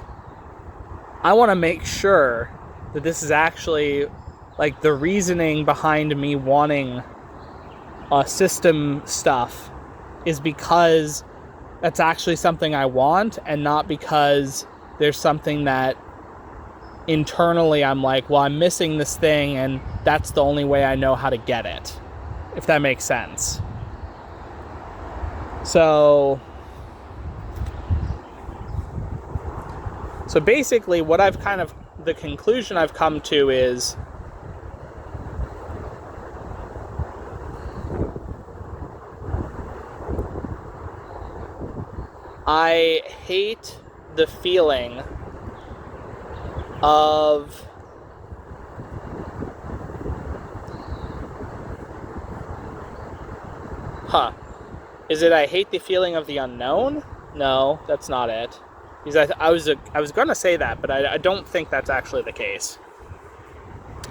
I want to make sure that this is actually, like, the reasoning behind me wanting system stuff is because that's actually something I want, and not because there's something that internally I'm like, well, I'm missing this thing, and that's the only way I know how to get it, if that makes sense. So basically the conclusion I've come to is, I hate the feeling of is it I hate the feeling of the unknown? No, that's not it. Because I was gonna say that, but I don't think that's actually the case.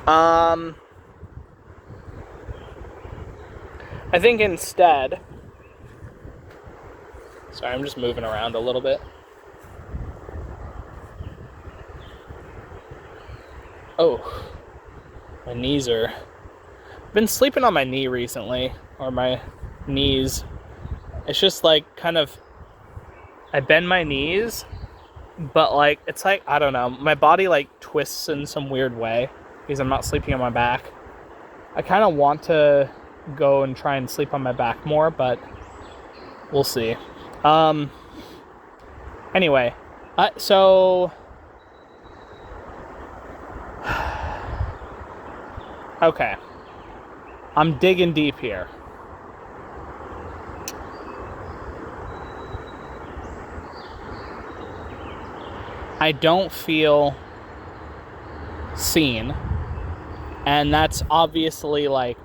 I think instead, sorry, I'm just moving around a little bit. Oh, my knees are... I've been sleeping on my knee recently, or my knees. It's just like kind of, I bend my knees, but like, it's like, I don't know, my body like twists in some weird way because I'm not sleeping on my back. I kind of want to go and try and sleep on my back more, but we'll see. Anyway, so okay, I'm digging deep here. I don't feel seen, and that's obviously like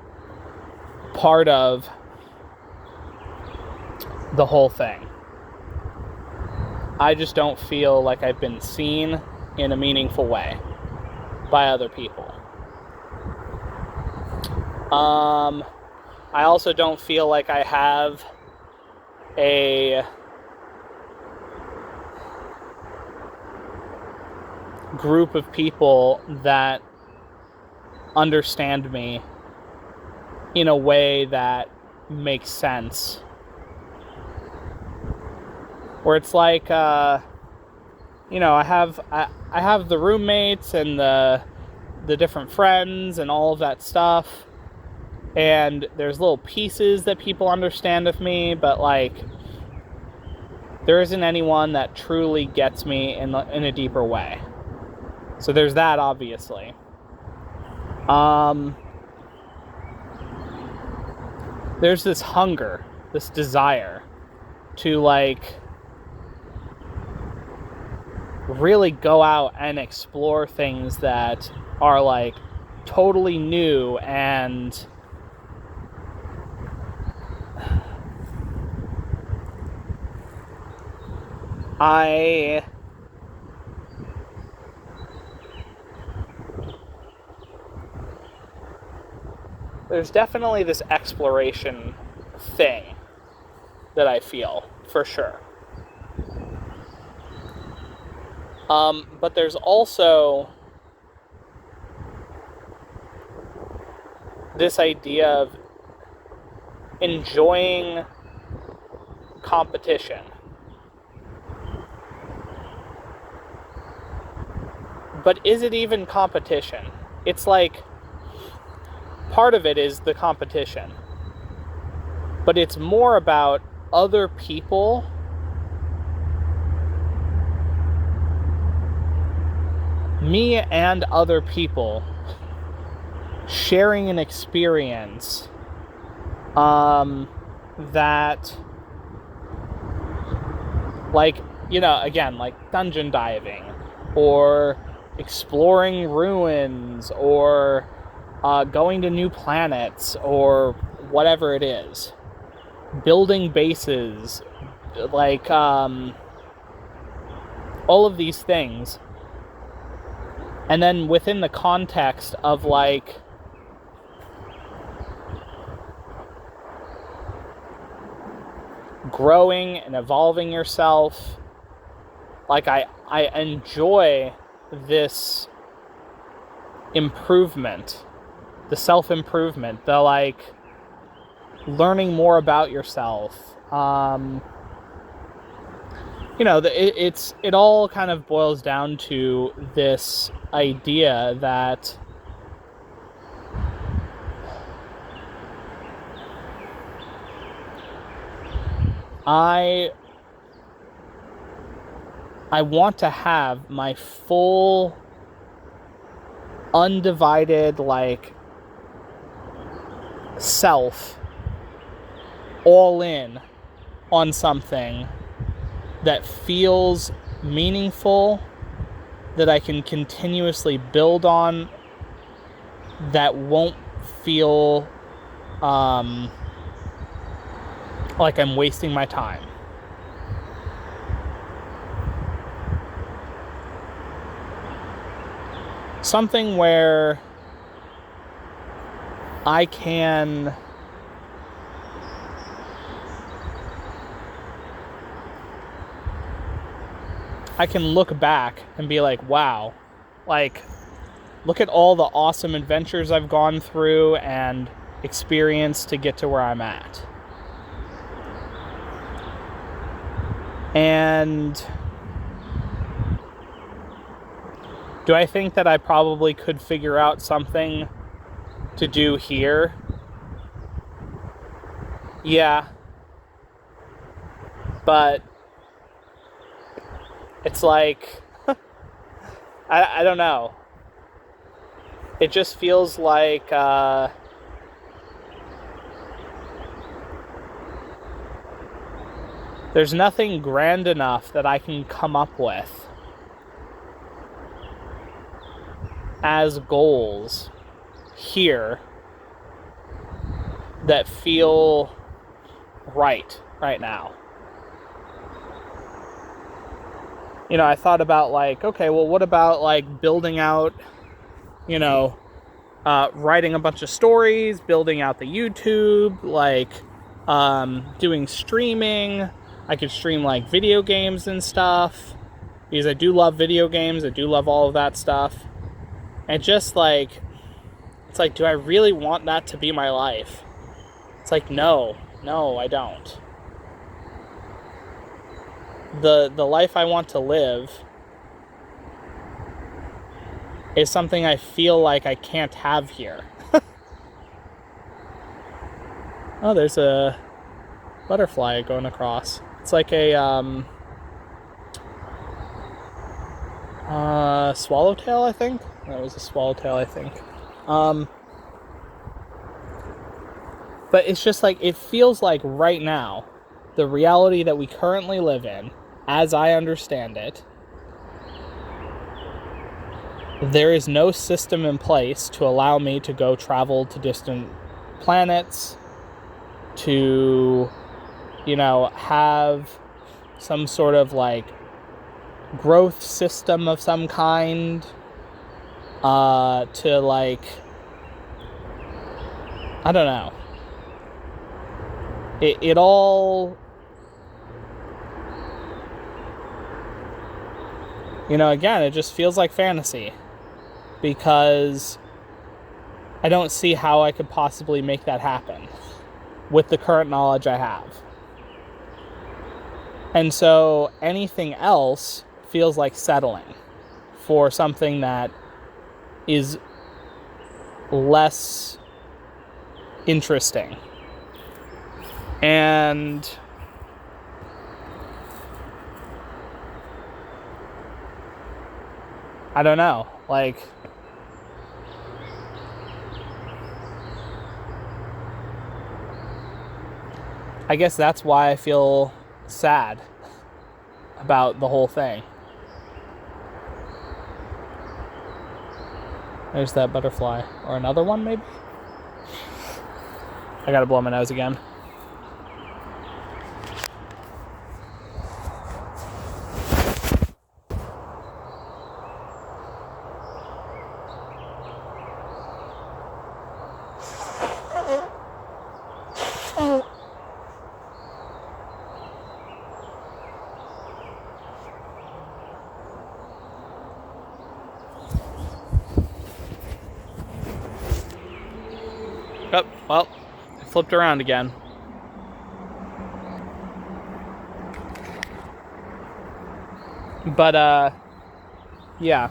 part of the whole thing. I just don't feel like I've been seen in a meaningful way by other people. I also don't feel like I have a group of people that understand me in a way that makes sense. Where it's like, I have the roommates and the different friends and all of that stuff, and there's little pieces that people understand of me, but like, there isn't anyone that truly gets me in a deeper way. So there's that, obviously. There's this hunger, this desire to like really go out and explore things that are like totally new, and there's definitely this exploration thing that I feel, for sure. But there's also this idea of enjoying competition. But is it even competition? It's like, part of it is the competition, but it's more about other people me and other people sharing an experience that, like, you know, again, like dungeon diving or exploring ruins or going to new planets or whatever it is, building bases, like all of these things. And then within the context of like growing and evolving yourself, like I enjoy this improvement, the self-improvement, the like learning more about yourself. You know, it all kind of boils down to this idea that I want to have my full, undivided, like, self all in on something that feels meaningful, that I can continuously build on, that won't feel like I'm wasting my time. Something where I can look back and be like, wow, like, look at all the awesome adventures I've gone through and experienced to get to where I'm at. And do I think that I probably could figure out something to do here? Yeah. But it's like, I don't know. It just feels like there's nothing grand enough that I can come up with as goals here that feel right now. You know, I thought about like, okay, well, what about like building out, you know, writing a bunch of stories, building out the YouTube, like doing streaming. I could stream like video games and stuff, because I do love video games. I do love all of that stuff. And just like, it's like, do I really want that to be my life? It's like, no, I don't. The life I want to live is something I feel like I can't have here. Oh, there's a butterfly going across. It's like a swallowtail, I think. That was a swallowtail, I think. But it's just like, it feels like right now, the reality that we currently live in, as I understand it, there is no system in place to allow me to go travel to distant planets, to, have some sort of like growth system of some kind, to like, I don't know. It all, again, it just feels like fantasy, because I don't see how I could possibly make that happen with the current knowledge I have. And so anything else feels like settling for something that is less interesting. And I don't know, like, I guess that's why I feel sad about the whole thing. There's that butterfly. Or another one, maybe? I gotta blow my nose again. Oh, well, it flipped around again. But, yeah.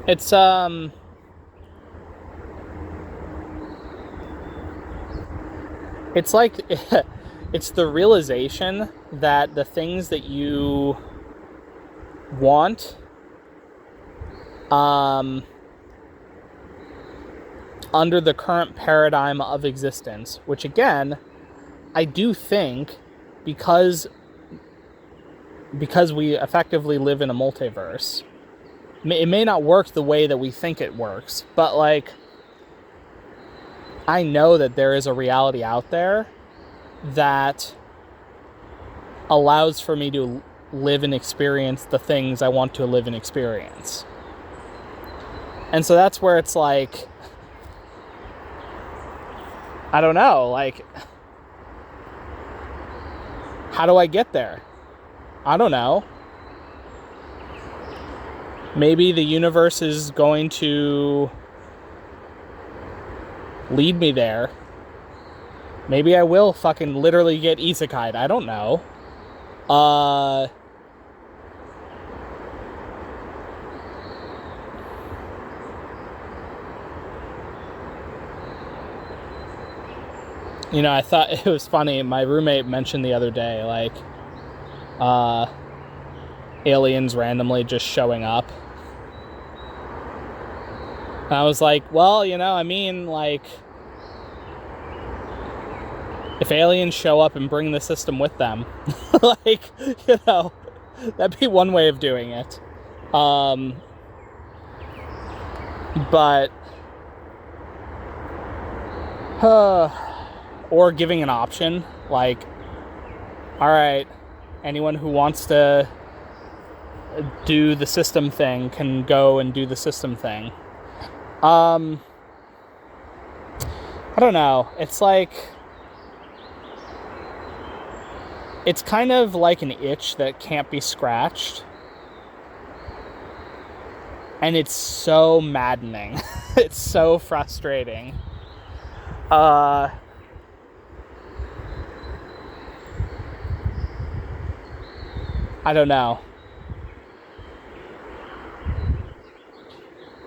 It's, it's like, it's the realization that the things that you want, under the current paradigm of existence, which again, I do think, because we effectively live in a multiverse, it may not work the way that we think it works, but like, I know that there is a reality out there that allows for me to live and experience the things I want to live and experience. And so that's where it's like, I don't know, like, how do I get there? I don't know. Maybe the universe is going to lead me there. Maybe I will fucking literally get isekai'd. I don't know. I thought it was funny. My roommate mentioned the other day, like, aliens randomly just showing up. And I was like, well, like, if aliens show up and bring the system with them, like, that'd be one way of doing it. But, or giving an option, like, all right, anyone who wants to do the system thing can go and do the system thing. I don't know. It's like, it's kind of like an itch that can't be scratched. And it's so maddening. It's so frustrating. I don't know.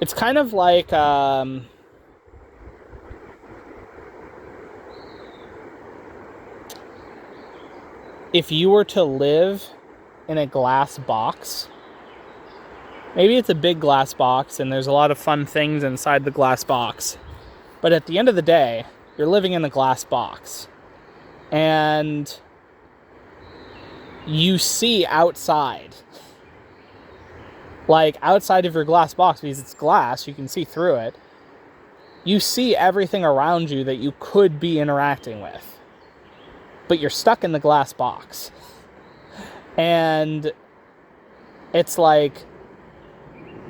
It's kind of like, if you were to live in a glass box, maybe it's a big glass box and there's a lot of fun things inside the glass box, but at the end of the day, you're living in a glass box, and you see outside. like outside of your glass box, because it's glass, you can see through it. You see everything around you that you could be interacting with, but you're stuck in the glass box. And it's like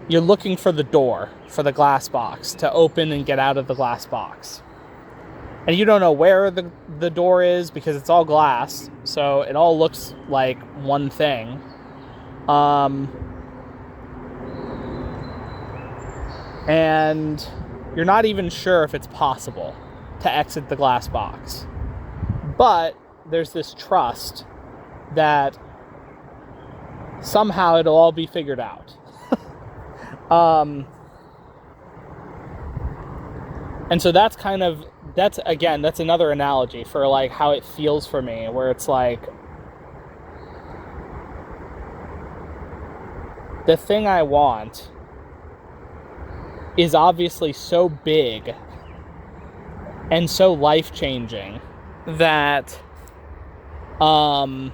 you're looking for the door for the glass box to open and get out of the glass box. And you don't know where the door is because it's all glass, so it all looks like one thing. And you're not even sure if it's possible to exit the glass box. But there's this trust that somehow it'll all be figured out. And so that's another analogy for like how it feels for me, where it's like the thing I want is obviously so big and so life-changing that I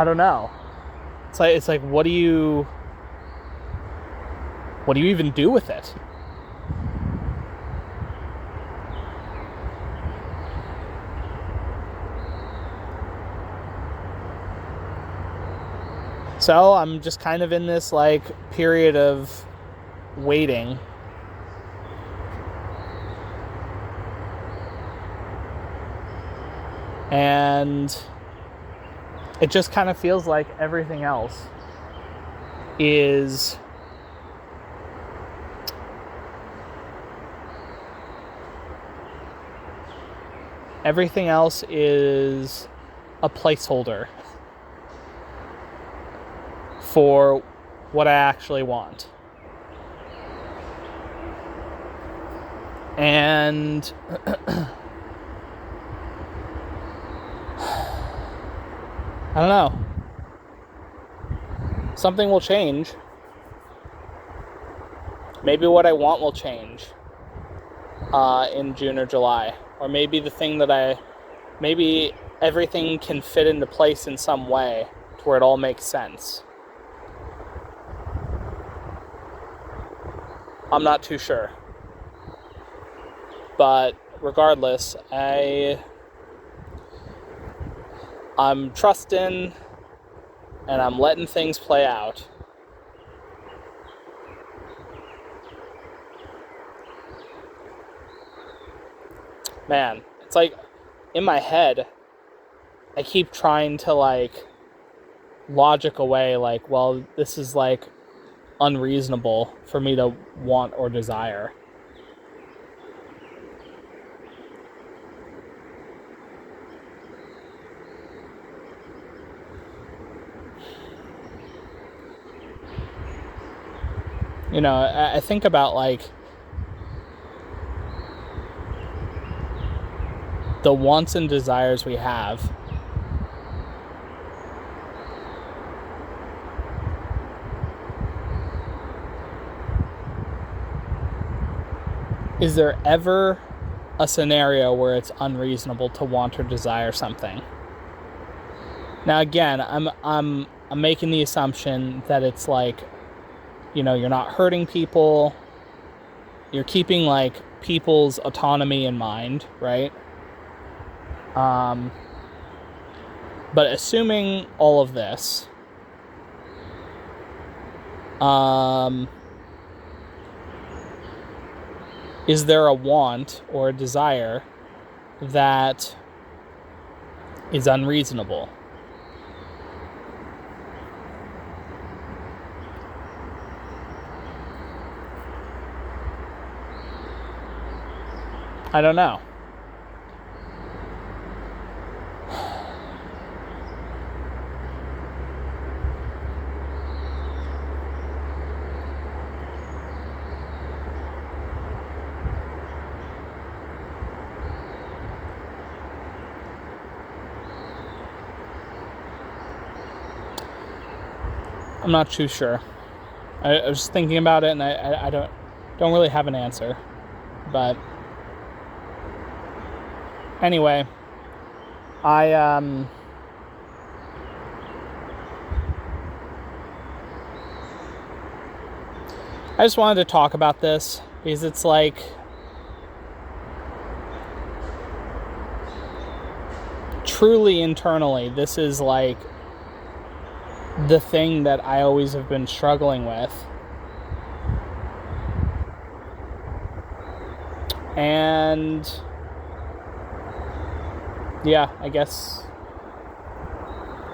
don't know. It's like what do you even do with it? So I'm just kind of in this like period of waiting. And it just kind of feels like everything else is a placeholder for what I actually want. And I don't know. Something will change. Maybe what I want will change in June or July. Or maybe maybe everything can fit into place in some way to where it all makes sense. I'm not too sure. But regardless, I'm trusting and I'm letting things play out. Man, it's like in my head, I keep trying to like logic away like, well, this is like unreasonable for me to want or desire. You know, I think about like the wants and desires we have. Is there ever a scenario where it's unreasonable to want or desire something? Now again, I'm making the assumption that it's like, you know, you're not hurting people, you're keeping like people's autonomy in mind, right? But assuming all of this, is there a want or a desire that is unreasonable? I don't know. I'm not too sure. I was thinking about it, and I don't really have an answer. But anyway, I just wanted to talk about this because it's like, truly internally, this is like the thing that I always have been struggling with. And yeah, I guess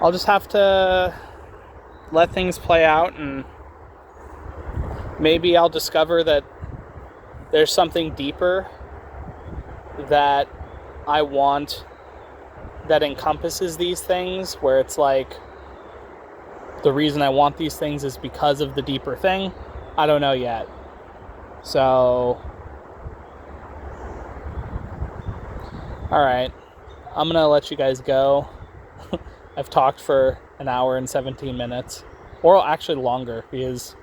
I'll just have to let things play out, and maybe I'll discover that there's something deeper that I want that encompasses these things, where it's like, the reason I want these things is because of the deeper thing. I don't know yet. So, alright, I'm gonna let you guys go. I've talked for an hour and 17 minutes. Or actually longer, because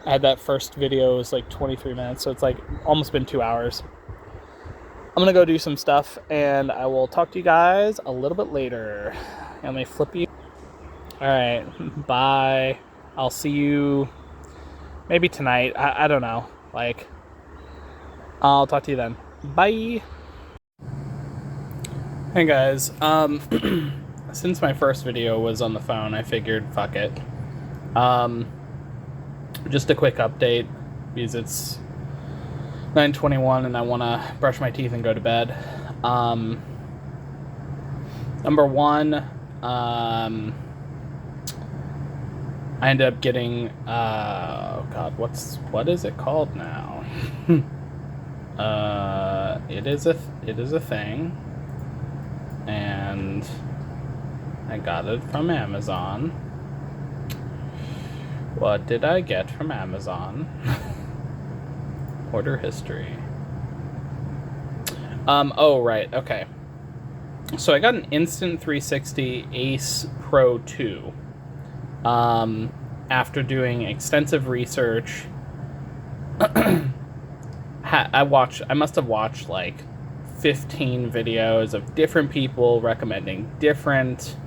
I had that first video, it was like 23 minutes, so it's like almost been 2 hours. I'm gonna go do some stuff, and I will talk to you guys a little bit later. Let me flip you. Alright, bye. I'll see you maybe tonight. I don't know. Like, I'll talk to you then. Bye. Hey guys, since my first video was on the phone, I figured, fuck it. Just a quick update, because it's 9:21 and I want to brush my teeth and go to bed. Number one, I ended up getting, oh god, what is it called now? It is a thing, and I got it from Amazon. What did I get from Amazon? Order history. Oh, right, okay. So I got an Instant 360 Ace Pro 2. After doing extensive research. I must have watched like 15 videos of different people recommending different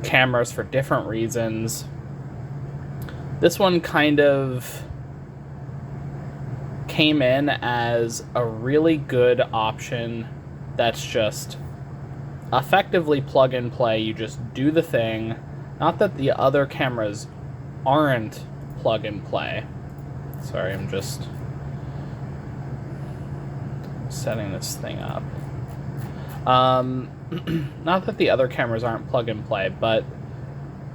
cameras for different reasons. This one kind of came in as a really good option that's just effectively plug and play. You just do the thing. Not that the other cameras aren't plug and play. Sorry, I'm just setting this thing up. Not that the other cameras aren't plug and play, but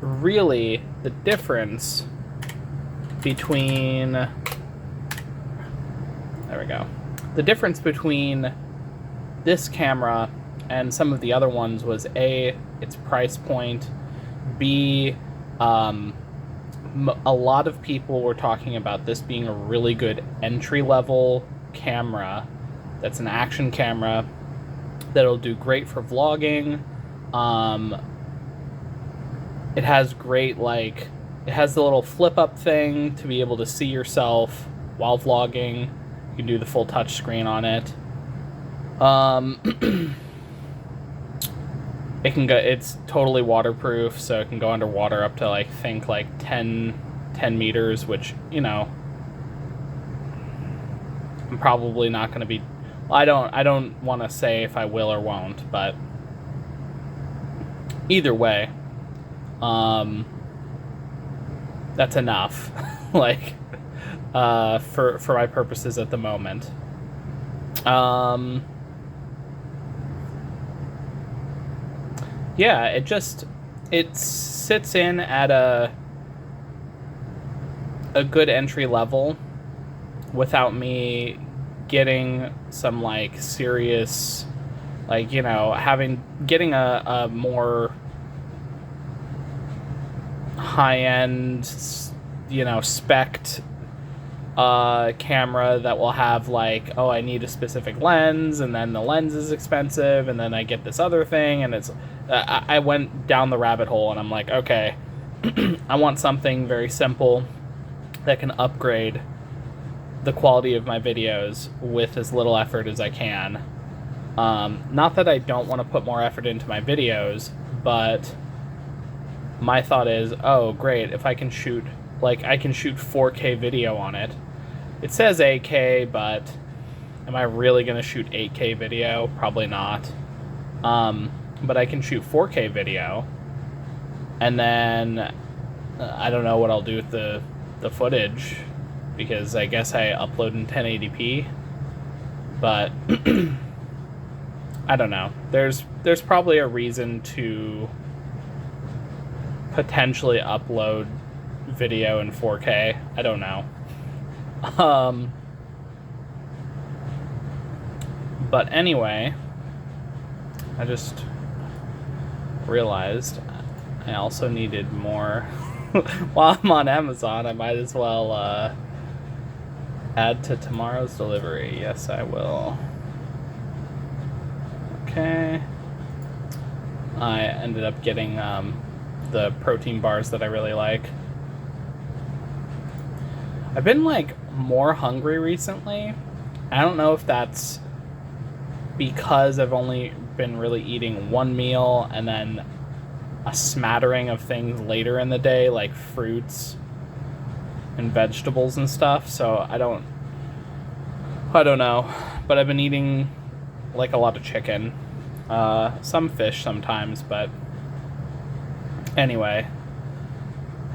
really the difference between... There we go. The difference between this camera and some of the other ones was A, its price point, B, a lot of people were talking about this being a really good entry-level camera that's an action camera that'll do great for vlogging. It has great, like, it has the little flip-up thing to be able to see yourself while vlogging. You can do the full touch screen on it. It can go, it's totally waterproof, so it can go underwater up to, like, think like 10 meters, which, you know, I'm probably not going to be, I don't want to say if I will or won't, but either way, that's enough, like, for my purposes at the moment. Yeah, it sits in at a good entry level without me getting some, like, serious, like, you know, getting a more high-end, you know, spec'd camera that will have, like, oh, I need a specific lens, and then the lens is expensive, and then I get this other thing, and it's I went down the rabbit hole, and I'm like, okay, I want something very simple that can upgrade the quality of my videos with as little effort as I can. Not that I don't want to put more effort into my videos, but my thought is, oh, great, if I can shoot, like, I can shoot 4K video on it. It says 8K, but am I really going to shoot 8K video? Probably not. But I can shoot 4K video, and then I don't know what I'll do with the footage, because I guess I upload in 1080p, but I don't know. There's probably a reason to potentially upload video in 4K. I don't know. But anyway, I just realized I also needed more. While I'm on Amazon, I might as well add to tomorrow's delivery. Yes, I will. Okay. I ended up getting the protein bars that I really like. I've been like more hungry recently. I don't know if that's because I've only been really eating one meal and then a smattering of things later in the day, like fruits and vegetables and stuff. So I don't know, but I've been eating like a lot of chicken, some fish sometimes, but anyway,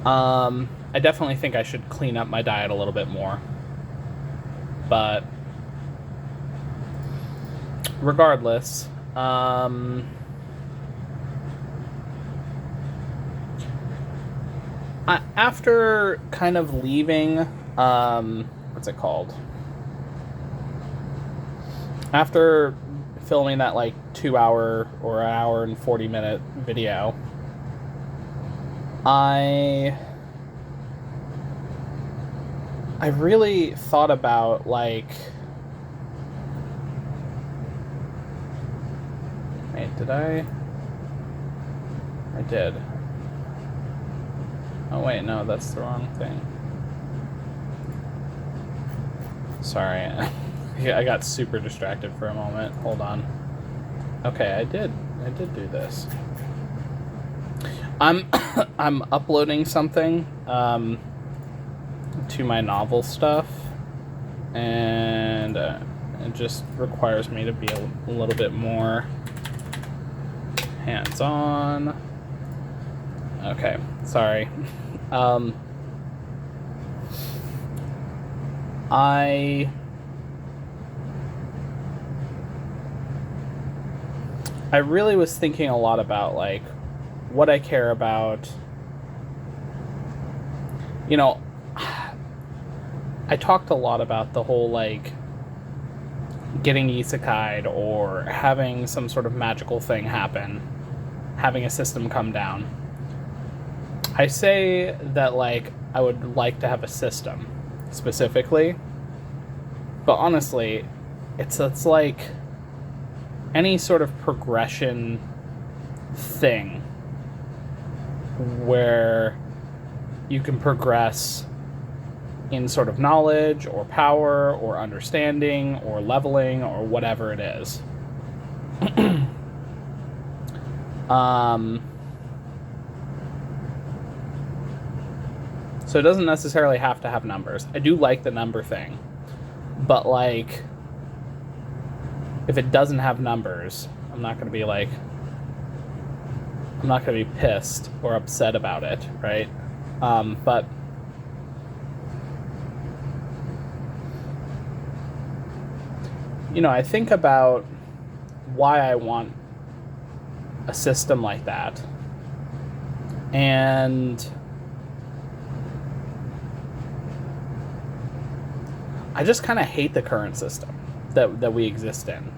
I definitely think I should clean up my diet a little bit more, but regardless, after kind of leaving, what's it called? After filming that like 2 hour or an hour and 40-minute video, I really thought about like, wait, did I did. Oh wait, no, that's the wrong thing. Sorry, I got super distracted for a moment. Hold on. Okay, I did do this. I'm uploading something to my novel stuff, and it just requires me to be a little bit more hands-on. Okay, sorry. I really was thinking a lot about like what I care about. You know, I talked a lot about the whole like getting isekai'd or having some sort of magical thing happen, having a system come down. I say that like I would like to have a system specifically, but honestly, it's like any sort of progression thing where you can progress in sort of knowledge or power or understanding or leveling or whatever it is. So it doesn't necessarily have to have numbers. I do like the number thing, but like, if it doesn't have numbers, I'm not going to be pissed or upset about it, right? But you know, I think about why I want a system like that, and I just kind of hate the current system that we exist in.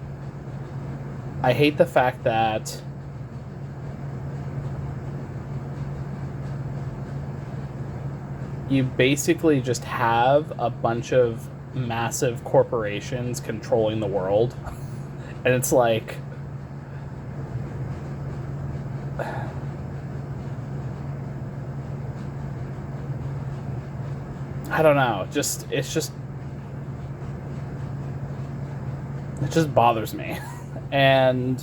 I hate the fact that you basically just have a bunch of massive corporations controlling the world. And it's like, I don't know, it just bothers me. And,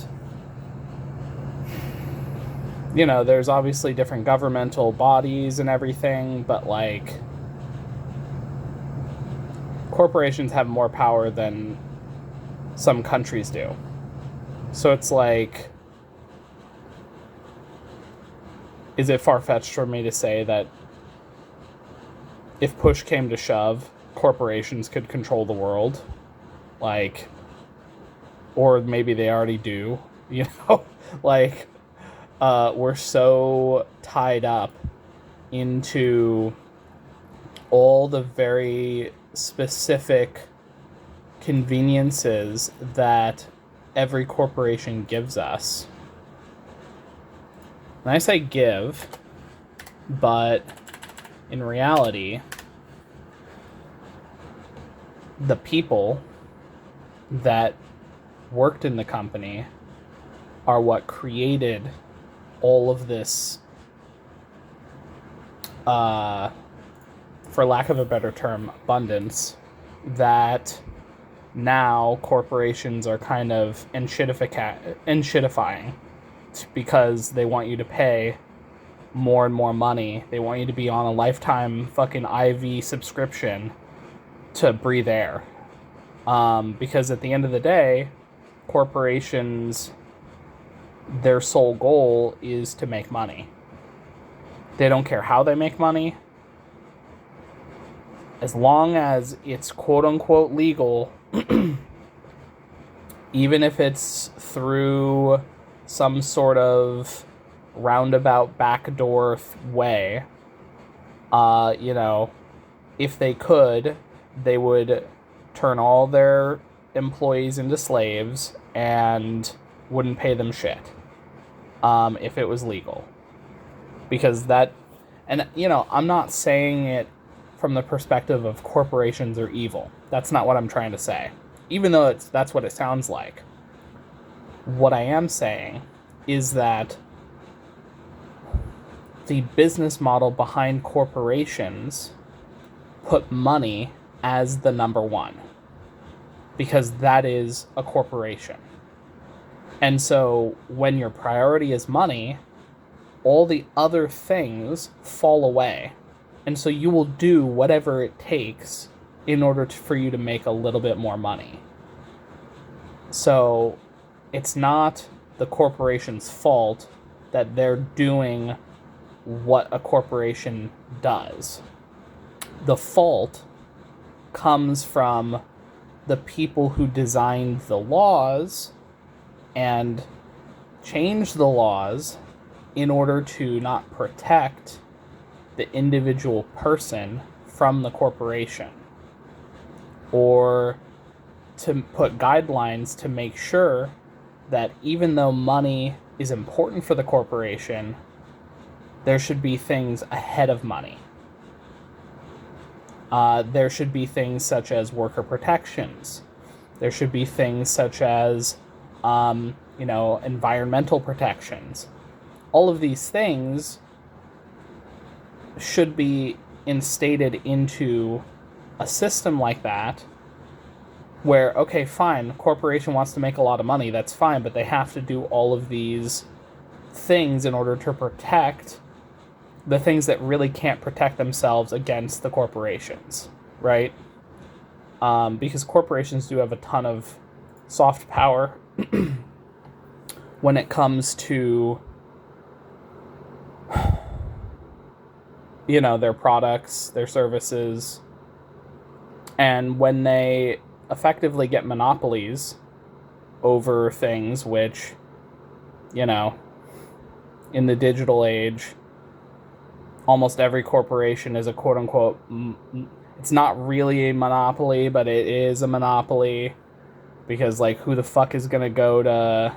you know, there's obviously different governmental bodies and everything, but, like, corporations have more power than some countries do. So it's like, is it far-fetched for me to say that if push came to shove, corporations could control the world? Like, or maybe they already do, you know? Like, we're so tied up into all the very specific conveniences that every corporation gives us. And I say give, but in reality, the people that worked in the company are what created all of this, for lack of a better term, abundance that now corporations are kind of enshittifying because they want you to pay more and more money. They want you to be on a lifetime fucking IV subscription to breathe air. Because at the end of the day, corporations, their sole goal is to make money. They don't care how they make money. As long as it's quote-unquote legal, even if it's through some sort of roundabout backdoor way, you know, if they could, they would turn all their employees into slaves and wouldn't pay them shit, if it was legal. Because that, and, you know, I'm not saying it from the perspective of corporations are evil. That's not what I'm trying to say. Even though that's what it sounds like. What I am saying is that the business model behind corporations put money as the number one. Because that is a corporation. And so when your priority is money, all the other things fall away. And so you will do whatever it takes in order for you to make a little bit more money. So it's not the corporation's fault that they're doing what a corporation does. The fault comes from the people who designed the laws and changed the laws in order to not protect the individual person from the corporation, or to put guidelines to make sure that even though money is important for the corporation, there should be things ahead of money. There should be things such as worker protections. There should be things such as, you know, environmental protections. All of these things should be instated into a system like that where, okay, fine, corporation wants to make a lot of money, that's fine, but they have to do all of these things in order to protect the things that really can't protect themselves against the corporations, right? Because corporations do have a ton of soft power when it comes to, you know, their products, their services, and when they effectively get monopolies over things, which, you know, in the digital age, almost every corporation is a quote-unquote, it's not really a monopoly, but it is a monopoly, because, like, who the fuck is gonna go to,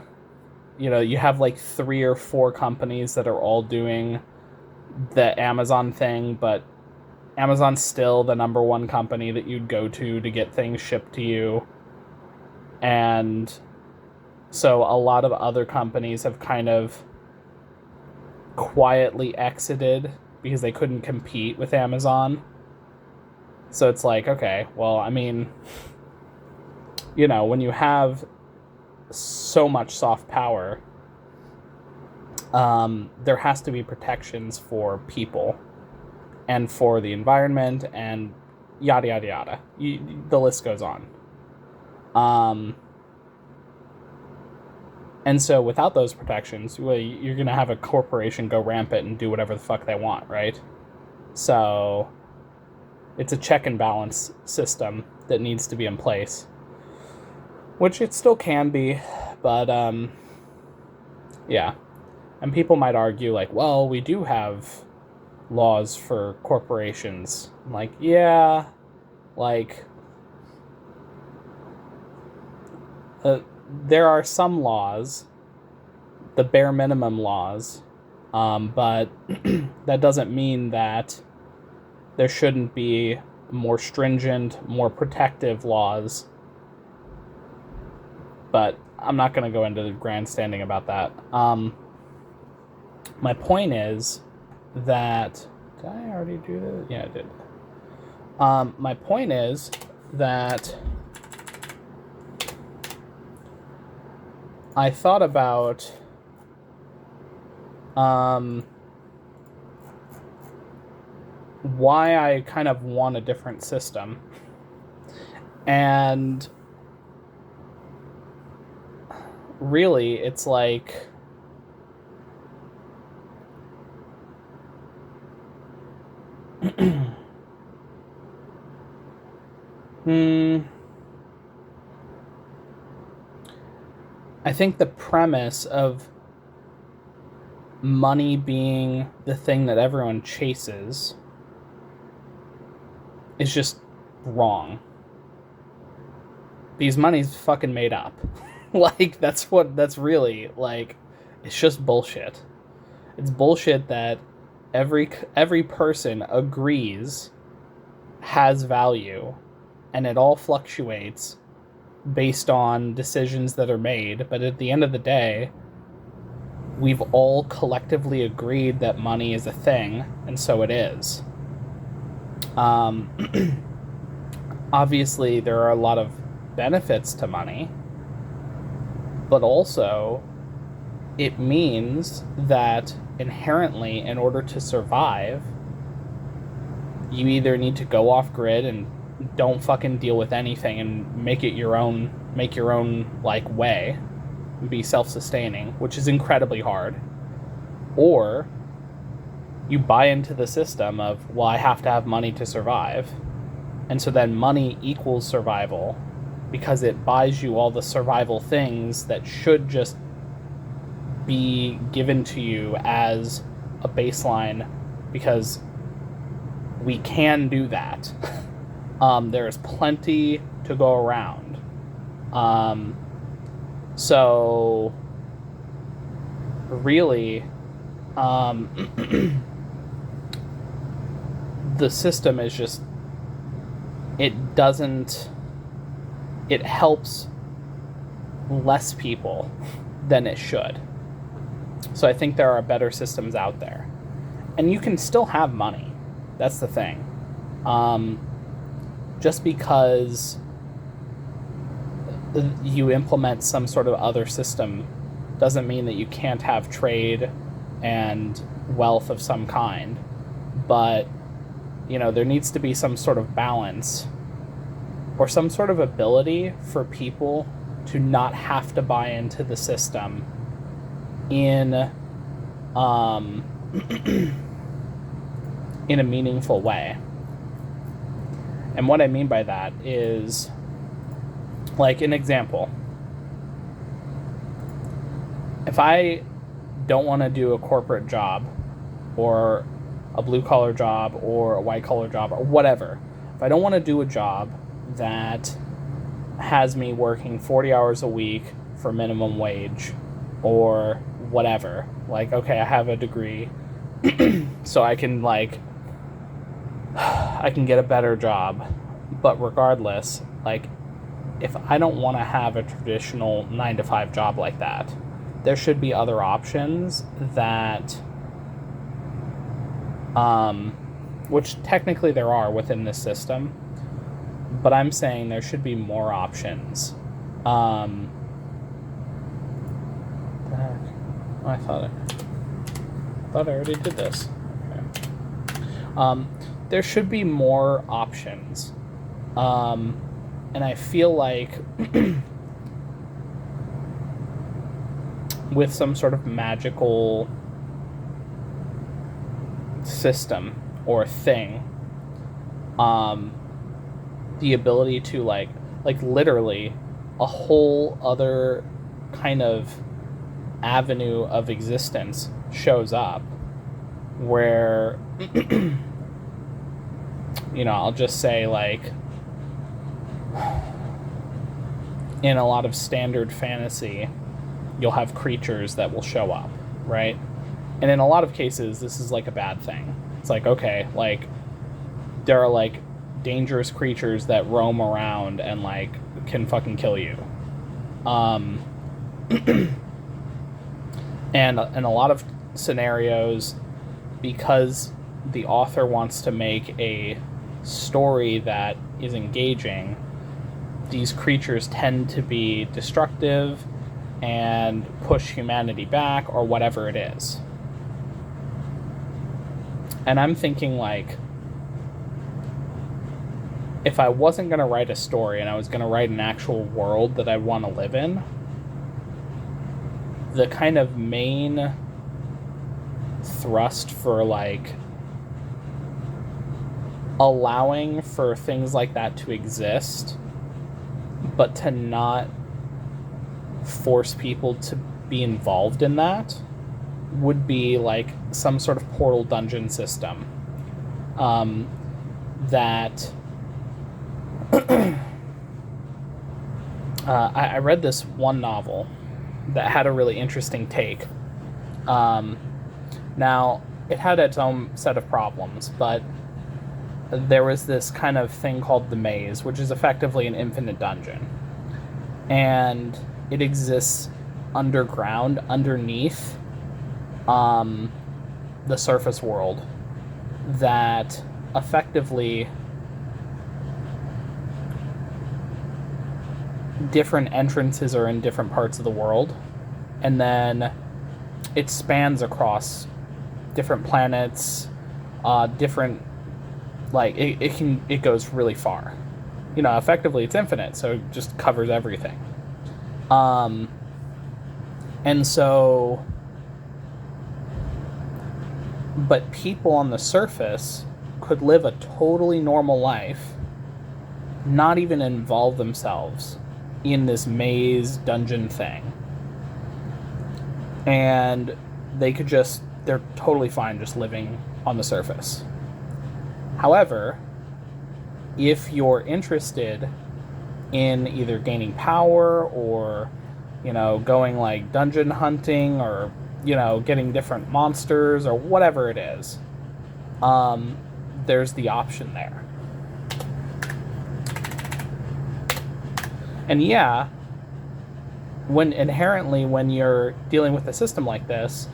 you know, you have, like, 3 or 4 companies that are all doing the Amazon thing, but Amazon's still the number one company that you'd go to get things shipped to you. And so a lot of other companies have kind of quietly exited because they couldn't compete with Amazon. So it's like, okay, well, I mean, you know, when you have so much soft power, there has to be protections for people and for the environment and yada, yada, yada. The list goes on. And so without those protections, well, you're going to have a corporation go rampant and do whatever the fuck they want, right? So it's a check and balance system that needs to be in place, which it still can be, but yeah. And people might argue, like, well, we do have laws for corporations. I'm like, yeah, like, there are some laws, the bare minimum laws, but that doesn't mean that there shouldn't be more stringent, more protective laws. But I'm not going to go into the grandstanding about that. My point is that... Did I already do that? Yeah, I did. My point is that I thought about why I kind of want a different system. And really, it's like... I think the premise of money being the thing that everyone chases is just wrong. Because money's fucking made up. Like, that's really, like, it's just bullshit. It's bullshit that every person agrees has value, and it all fluctuates based on decisions that are made, but at the end of the day, we've all collectively agreed that money is a thing, and so it is. Obviously, there are a lot of benefits to money, but also it means that inherently, in order to survive, you either need to go off grid and don't fucking deal with anything and make your own like way, be self-sustaining, which is incredibly hard, or you buy into the system of, well, I have to have money to survive, and so then money equals survival because it buys you all the survival things that should just be given to you as a baseline, because we can do that. There is plenty to go around. So really, the system is just, it helps less people than it should. So I think there are better systems out there. And you can still have money. That's the thing. Just because you implement some sort of other system doesn't mean that you can't have trade and wealth of some kind. But, there needs to be some sort of balance or some sort of ability for people to not have to buy into the system in in a meaningful way. And what I mean by that is, like, an example. If I don't want to do a corporate job or a blue-collar job or a white-collar job or whatever, if I don't want to do a job that has me working 40 hours a week for minimum wage or whatever, like, okay, I have a degree so I can get a better job, but regardless, like, if I don't want to have a traditional 9-to-5 job like that, there should be other options that, which technically there are within this system, but I'm saying there should be more options. I thought I already did this. Okay. There should be more options. And I feel like with some sort of magical system or thing, the ability to like literally a whole other kind of avenue of existence shows up where I'll just say, like, in a lot of standard fantasy, you'll have creatures that will show up, right? And in a lot of cases, this is like a bad thing. It's like, okay, like, there are like dangerous creatures that roam around and like can fucking kill you. And in a lot of scenarios, because the author wants to make a story that is engaging, these creatures tend to be destructive and push humanity back or whatever it is. And I'm thinking, like, if I wasn't going to write a story and I was going to write an actual world that I want to live in, the kind of main thrust for, like, allowing for things like that to exist, but to not force people to be involved in that, would be like some sort of portal dungeon system that I read this one novel that had a really interesting take. Now, it had its own set of problems, but there was this kind of thing called the maze, which is effectively an infinite dungeon. And it exists underground, underneath the surface world, that effectively different entrances are in different parts of the world, and then it spans across different planets, different, like, it goes really far. Effectively it's infinite, so it just covers everything. And so, but people on the surface could live a totally normal life, not even involve themselves in this maze dungeon thing. And they're totally fine just living on the surface. However, if you're interested in either gaining power or, going like dungeon hunting or, getting different monsters or whatever it is, there's the option there. And yeah, when you're dealing with a system like this,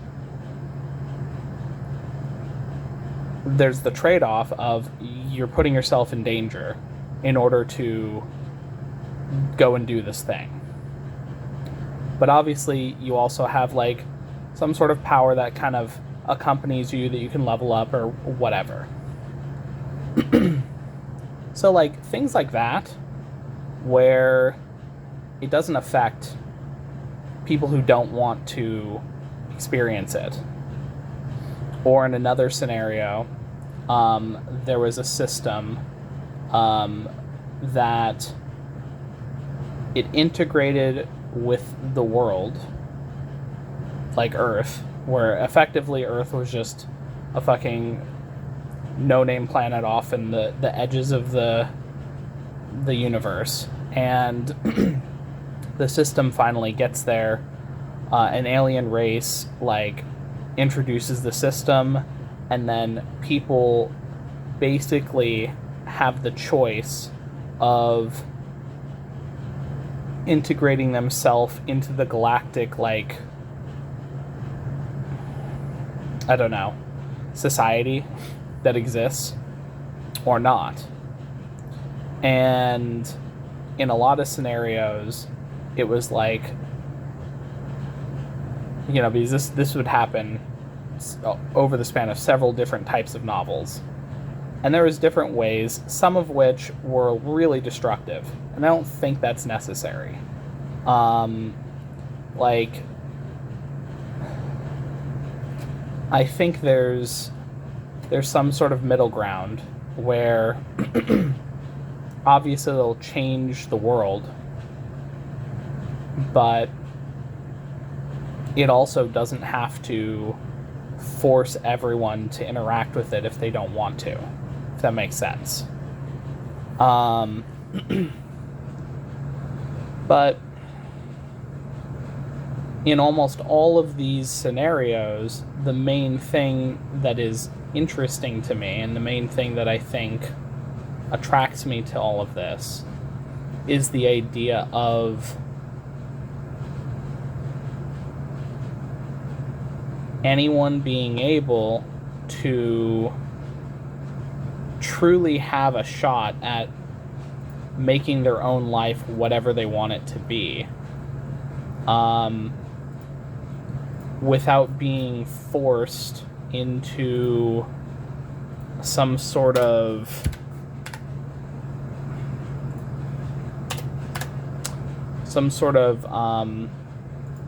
there's the trade-off of you're putting yourself in danger in order to go and do this thing. But obviously, you also have, like, some sort of power that kind of accompanies you that you can level up or whatever. So, like, things like that, where it doesn't affect people who don't want to experience it. Or in another scenario, there was a system that it integrated with the world, like Earth, where effectively Earth was just a fucking no-name planet off in the edges of the universe. And the system finally gets there. An alien race, like, introduces the system, and then people basically have the choice of integrating themselves into the galactic, like, I don't know, society that exists or not. And in a lot of scenarios, it was like because this would happen over the span of several different types of novels. And there was different ways, some of which were really destructive. And I don't think that's necessary. Like, I think there's some sort of middle ground where obviously it'll change the world, but it also doesn't have to force everyone to interact with it if they don't want to, if that makes sense. But in almost all of these scenarios, the main thing that is interesting to me and the main thing that I think attracts me to all of this is the idea of anyone being able to truly have a shot at making their own life whatever they want it to be, without being forced into some sort of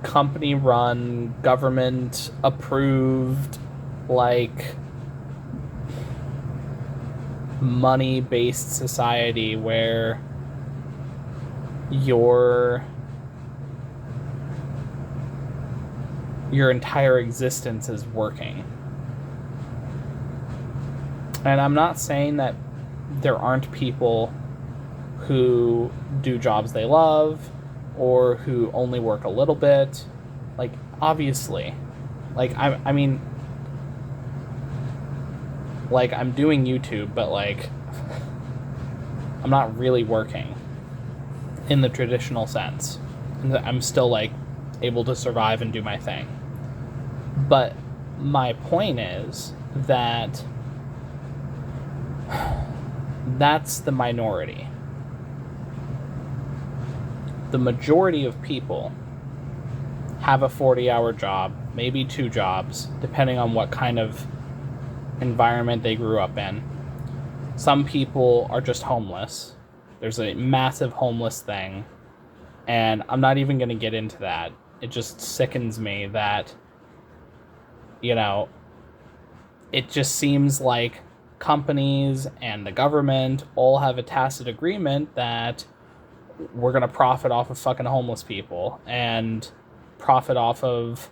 company run, government approved, like, money based society where your entire existence is working. And I'm not saying that there aren't people who do jobs they love or who only work a little bit. Like, obviously. Like, I mean, like, I'm doing YouTube, but, like, I'm not really working in the traditional sense. I'm still, like, able to survive and do my thing. But my point is that that's the minority. The majority of people have a 40-hour job, maybe 2 jobs, depending on what kind of environment they grew up in. Some people are just homeless. There's a massive homeless thing, and I'm not even going to get into that. It just sickens me that, it just seems like companies and the government all have a tacit agreement that we're going to profit off of fucking homeless people and profit off of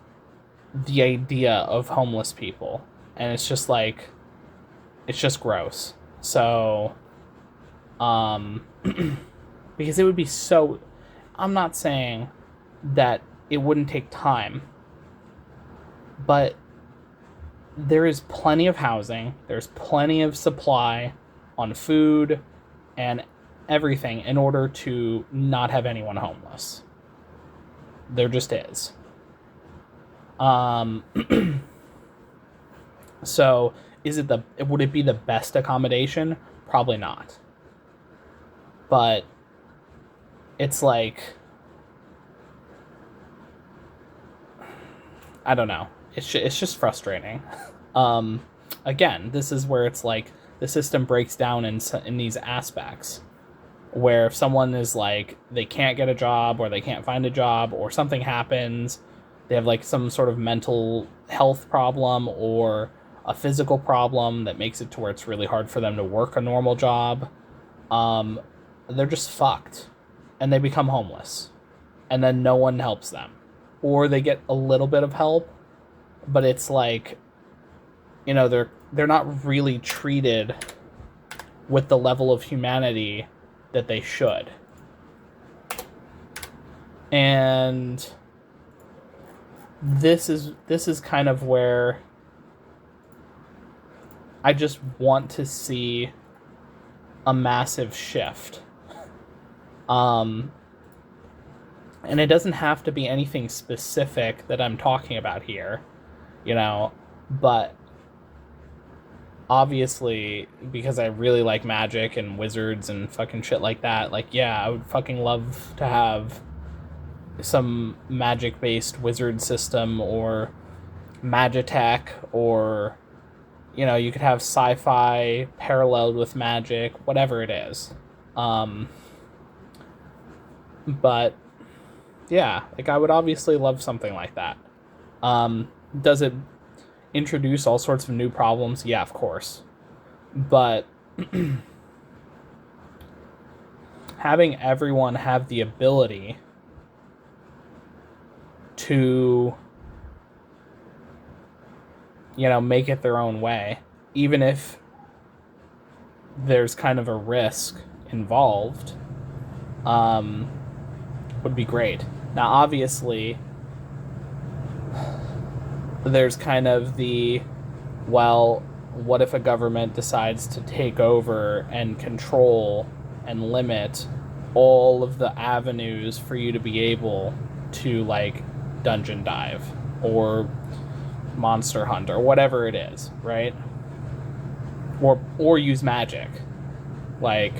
the idea of homeless people. And it's just like, it's just gross. So, because it would be so, I'm not saying that it wouldn't take time, but there is plenty of housing, there's plenty of supply on food and everything in order to not have anyone homeless. There just is. So would it be the best accommodation? Probably not. But it's like, I don't know. It's just frustrating. Again, this is where it's like the system breaks down in these aspects, where if someone is like, they can't get a job or they can't find a job or something happens, they have like some sort of mental health problem or a physical problem that makes it to where it's really hard for them to work a normal job, they're just fucked and they become homeless, and then no one helps them, or they get a little bit of help, but it's like, they're not really treated with the level of humanity that they should. And this is kind of where I just want to see a massive shift. And it doesn't have to be anything specific that I'm talking about here, but obviously, because I really like magic and wizards and fucking shit like that, like, yeah, I would fucking love to have some magic-based wizard system, or magitech, or, you know, you could have sci-fi paralleled with magic, whatever it is. But yeah, like, I would obviously love something like that. Does it introduce all sorts of new problems? Yeah, of course. But having everyone have the ability to, you know, make it their own way, even if there's kind of a risk involved, would be great. Now, obviously, there's kind of the, well, what if a government decides to take over and control and limit all of the avenues for you to be able to, like, dungeon dive or monster hunt or whatever it is, right? Or use magic. Like,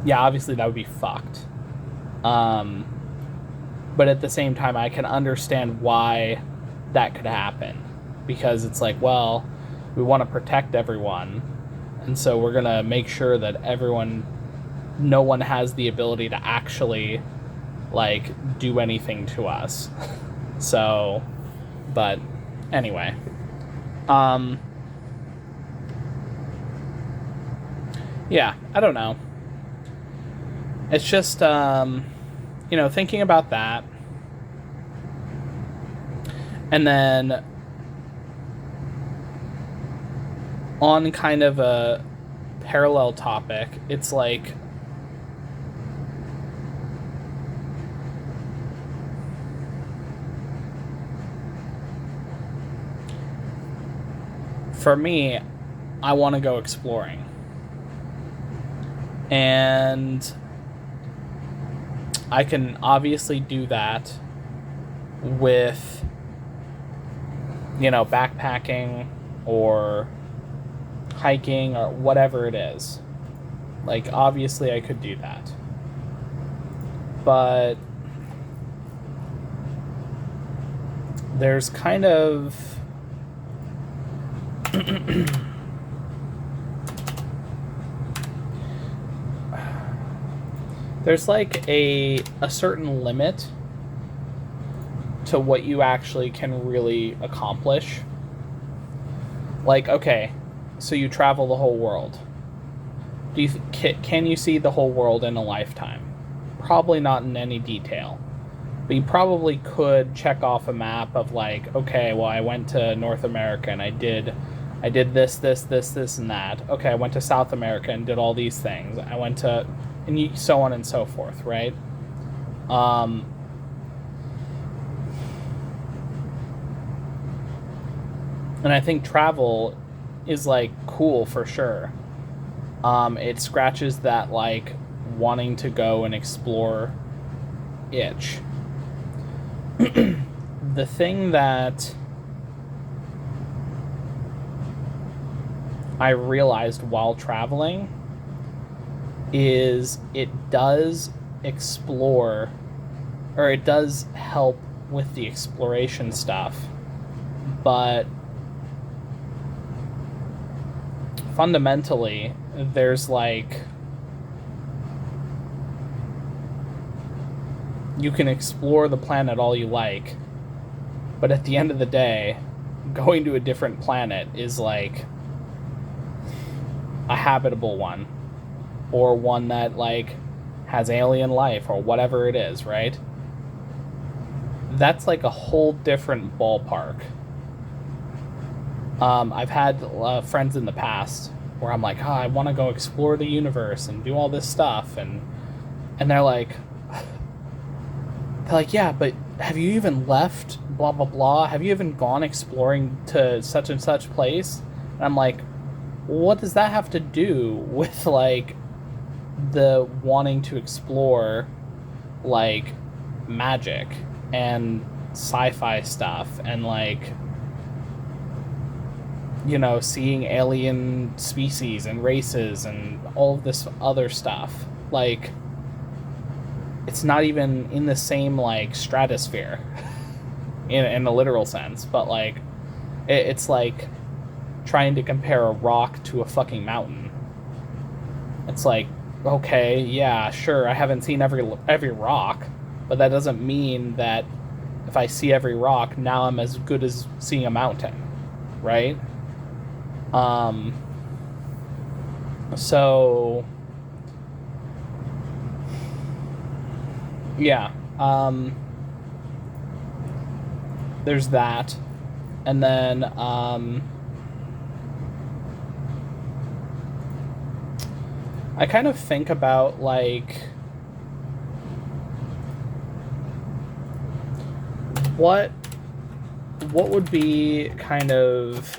yeah, obviously that would be fucked. But at the same time, I can understand why that could happen. Because it's like, well, we want to protect everyone, and so we're going to make sure that no one has the ability to actually, like, do anything to us. So, but anyway. Yeah, I don't know. It's just, you know, thinking about that. And then on kind of a parallel topic, it's like, for me, I want to go exploring. And I can obviously do that with, you know, backpacking or hiking or whatever it is. Like, obviously I could do that. But there's kind of there's like a certain limit to what you actually can really accomplish. Like, okay, so you travel the whole world. Can you see the whole world in a lifetime? Probably not in any detail. But you probably could check off a map of, like, okay, well, I went to North America and I did this, and that. Okay, I went to South America and did all these things. I went to, and so on and so forth, right? And I think travel is, like, cool for sure. It scratches that, like, wanting to go and explore itch. The thing that I realized while traveling is it does explore, or it does help with the exploration stuff, but fundamentally there's, like, you can explore the planet all you like, but at the end of the day, going to a different planet is, like, a habitable one, or one that, like, has alien life or whatever it is, right? That's, like, a whole different ballpark. I've had friends in the past where I'm like, oh, I want to go explore the universe and do all this stuff, and they're like, yeah, but have you even left blah blah blah? Have you even gone exploring to such and such place? And I'm like, what does that have to do with, like, the wanting to explore, like, magic and sci-fi stuff and, like, you know, seeing alien species and races and all of this other stuff? Like, it's not even in the same like stratosphere in a literal sense, but like it's like trying to compare a rock to a fucking mountain. It's like, okay, yeah, sure, I haven't seen every rock, but that doesn't mean that if I see every rock, now I'm as good as seeing a mountain, right? So yeah, there's that, and then I kind of think about like what would be kind of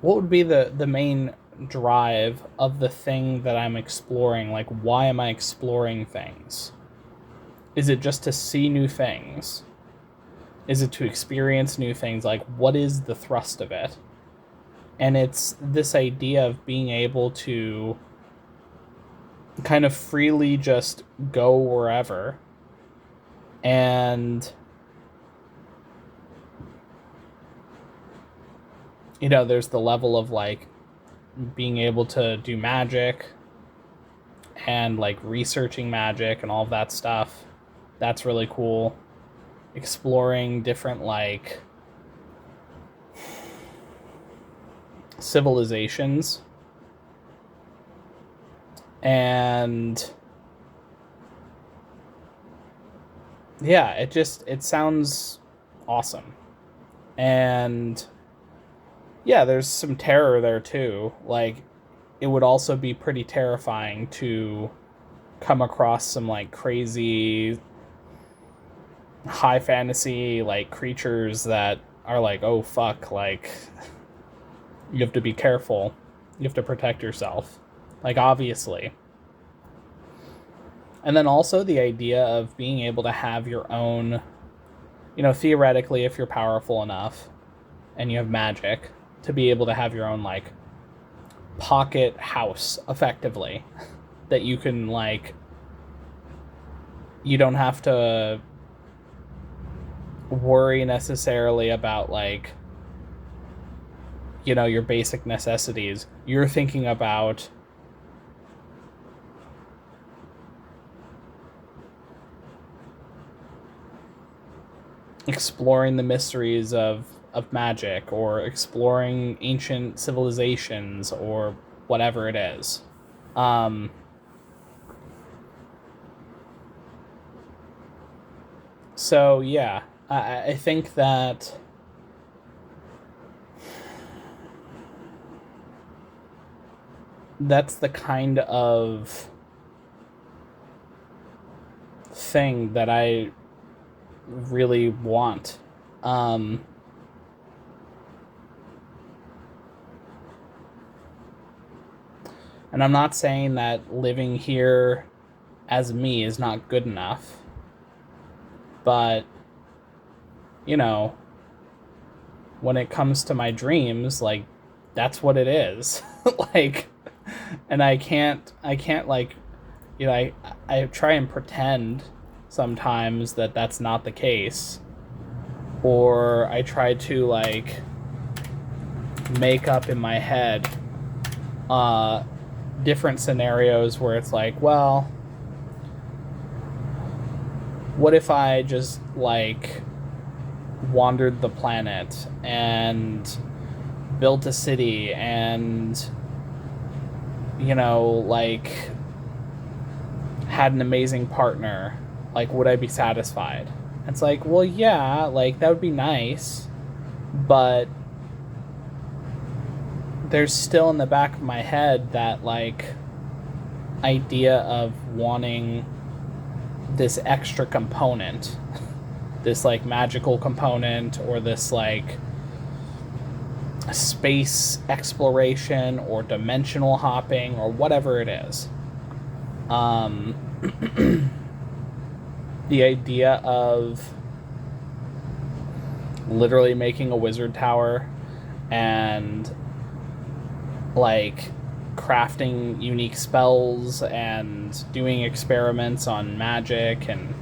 what would be the main drive of the thing that I'm exploring? Like, why am I exploring things? Is it just to see new things? Is it to experience new things? Like, what is the thrust of it? And it's this idea of being able to kind of freely just go wherever. And, you know, there's the level of like being able to do magic and like researching magic and all of that stuff. That's really cool. Exploring different like civilizations, and yeah, it sounds awesome. And yeah, there's some terror there too. Like, it would also be pretty terrifying to come across some like crazy high fantasy like creatures that are like, oh fuck, like you have to be careful, you have to protect yourself, like, obviously. And then also the idea of being able to have your own, you know, theoretically, if you're powerful enough and you have magic, to be able to have your own like pocket house, effectively, that you can like, you don't have to worry necessarily about like, you know, your basic necessities. You're thinking about exploring the mysteries of magic, or exploring ancient civilizations, or whatever it is. So yeah, I think that that's the kind of thing that I really want. And I'm not saying that living here as me is not good enough, but, you know, when it comes to my dreams, like, that's what it is. Like, and I can't like, you know, I try and pretend sometimes that that's not the case, or I try to like make up in my head different scenarios where it's like, well, what if I just like wandered the planet and built a city and, you know, like had an amazing partner, like, would I be satisfied? It's like, well, yeah, like, that would be nice, but there's still in the back of my head that like idea of wanting this extra component, this like magical component, or this like space exploration or dimensional hopping or whatever it is. The idea of literally making a wizard tower and like crafting unique spells and doing experiments on magic, and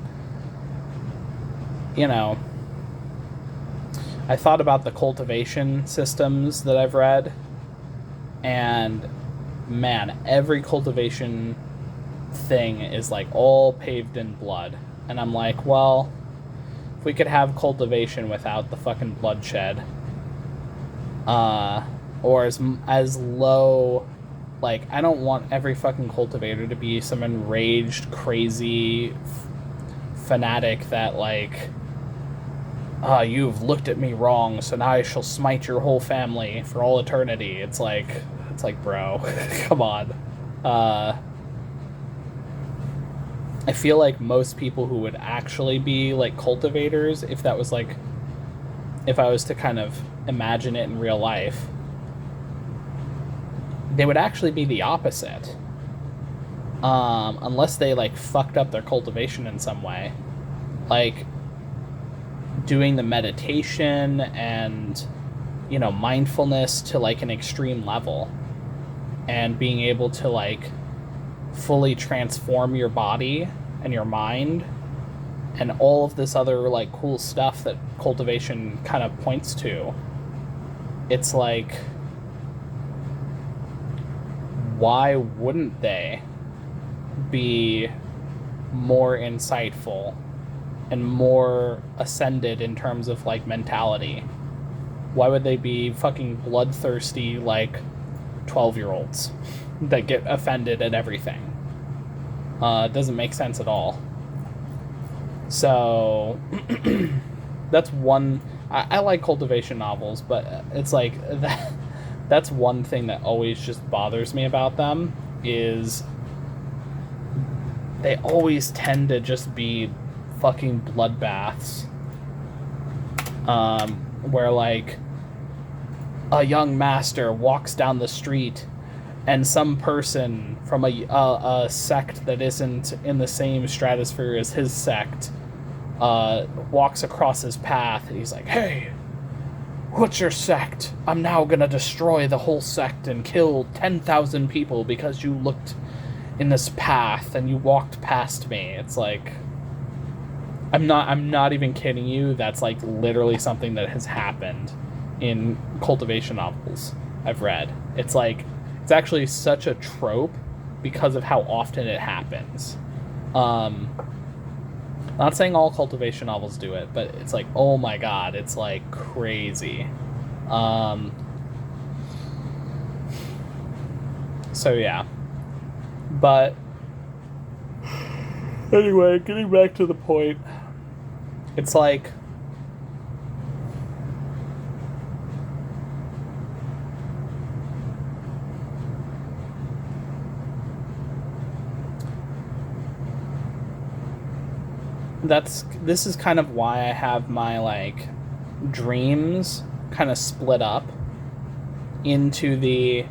I thought about the cultivation systems that I've read, and man, every cultivation thing is like all paved in blood, and I'm like, well, if we could have cultivation without the fucking bloodshed, or as low, like, I don't want every fucking cultivator to be some enraged, crazy fanatic that, like, you've looked at me wrong, so now I shall smite your whole family for all eternity. It's like, bro, come on. I feel like most people who would actually be, like, cultivators, if I was to kind of imagine it in real life, they would actually be the opposite. Unless they, like, fucked up their cultivation in some way. Like, doing the meditation and, mindfulness to, like, an extreme level. And being able to, like, fully transform your body and your mind and all of this other, like, cool stuff that cultivation kind of points to. It's like, why wouldn't they be more insightful and more ascended in terms of, like, mentality? Why would they be fucking bloodthirsty, like, 12-year-olds that get offended at everything? It doesn't make sense at all. So that's one. I like cultivation novels, but it's like that's one thing that always just bothers me about them, is they always tend to just be fucking bloodbaths, where, like, a young master walks down the street and some person from a sect that isn't in the same stratosphere as his sect walks across his path, and he's like, hey, what's your sect? I'm now gonna destroy the whole sect and kill 10,000 people because you looked in this path and you walked past me. It's like, I'm not even kidding you. That's, like, literally something that has happened in cultivation novels I've read. It's like, it's actually such a trope because of how often it happens. Not saying all cultivation novels do it, but it's like, oh my god, it's, like, crazy. So yeah. But anyway, getting back to the point, it's like, this is kind of why I have my, like, dreams kind of split up into the,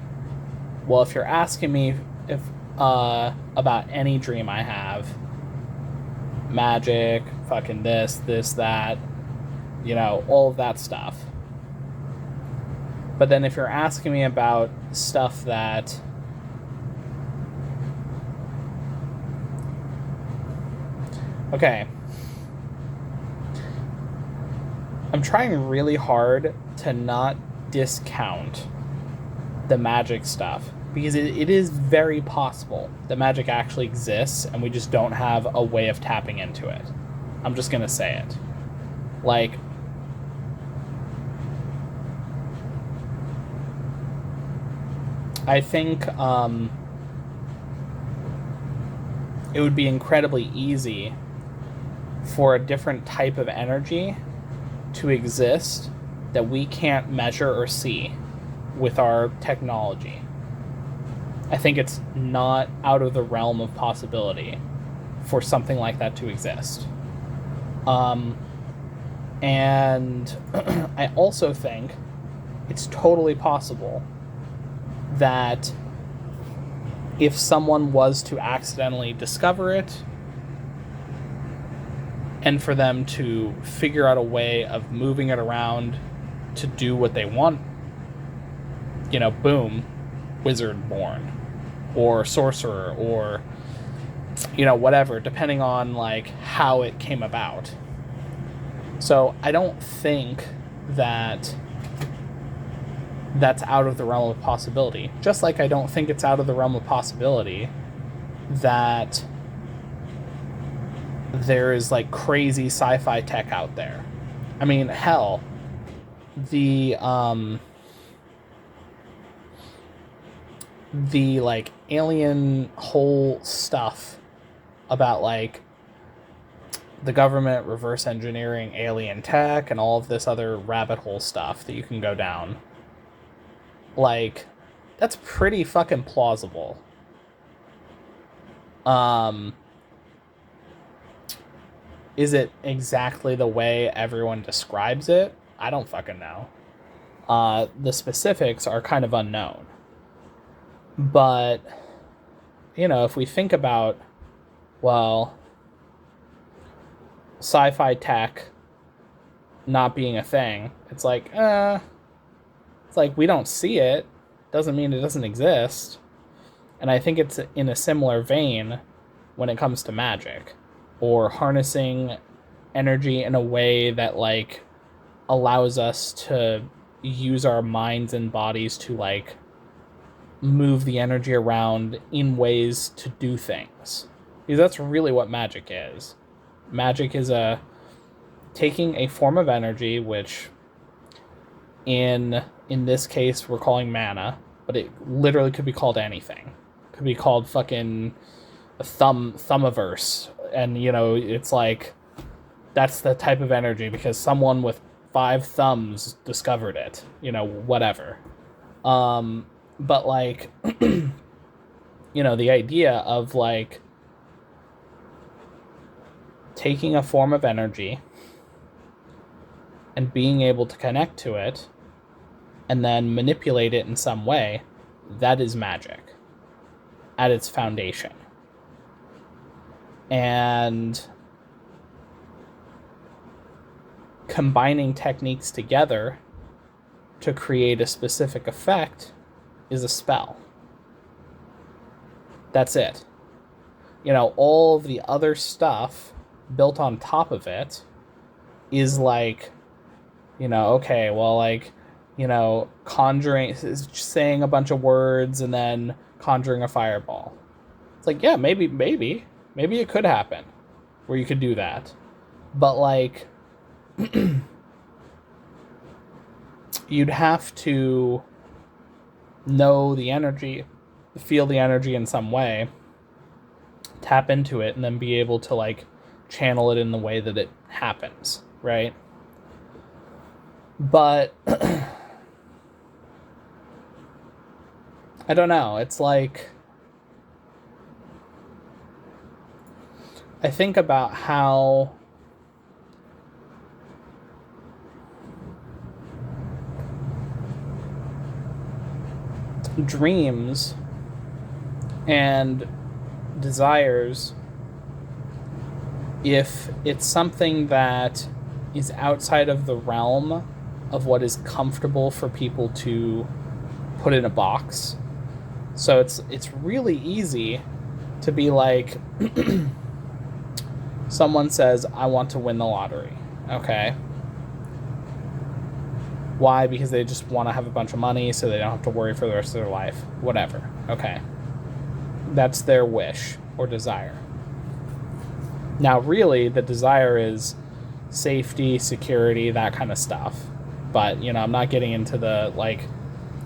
well, if you're asking me if about any dream I have, magic, fucking this, that, all of that stuff. But then if you're asking me about stuff that, okay, I'm trying really hard to not discount the magic stuff, because it is very possible that magic actually exists and we just don't have a way of tapping into it. I'm just gonna say it. Like, I think it would be incredibly easy for a different type of energy to exist that we can't measure or see with our technology. I think it's not out of the realm of possibility for something like that to exist. And I also think it's totally possible that if someone was to accidentally discover it, and for them to figure out a way of moving it around to do what they want, boom, wizard born. or sorcerer or, whatever, depending on like how it came about. So I don't think that that's out of the realm of possibility. Just like I don't think it's out of the realm of possibility that there is like crazy sci-fi tech out there. I mean, hell, the like alien whole stuff about like the government reverse engineering alien tech and all of this other rabbit hole stuff that you can go down. Like, that's pretty fucking plausible. Is it exactly the way everyone describes it? I don't fucking know. The specifics are kind of unknown. But, if we think about, well, sci-fi tech not being a thing, it's like we don't see it. Doesn't mean it doesn't exist. And I think it's in a similar vein when it comes to magic or harnessing energy in a way that like allows us to use our minds and bodies to like move the energy around in ways to do things. Because that's really what magic is. Magic is taking a form of energy, which in this case we're calling mana, but it literally could be called anything. It could be called fucking a thumbiverse, and it's like that's the type of energy because someone with 5 thumbs discovered it, whatever. But like the idea of like taking a form of energy and being able to connect to it and then manipulate it in some way, that is magic at its foundation. And combining techniques together to create a specific effect is a spell. That's it. All of the other stuff built on top of it is like, okay, well, like, conjuring, saying a bunch of words and then conjuring a fireball. It's like, yeah, maybe it could happen where you could do that. But like, you'd have to know the energy, feel the energy in some way, tap into it, and then be able to like channel it in the way that it happens, right? But I don't know. It's like I think about how dreams and desires, if it's something that is outside of the realm of what is comfortable for people to put in a box. So it's really easy to be like, someone says, I want to win the lottery. Okay. Why? Because they just want to have a bunch of money so they don't have to worry for the rest of their life. Whatever. Okay. That's their wish or desire. Now, really, the desire is safety, security, that kind of stuff. But, I'm not getting into the, like,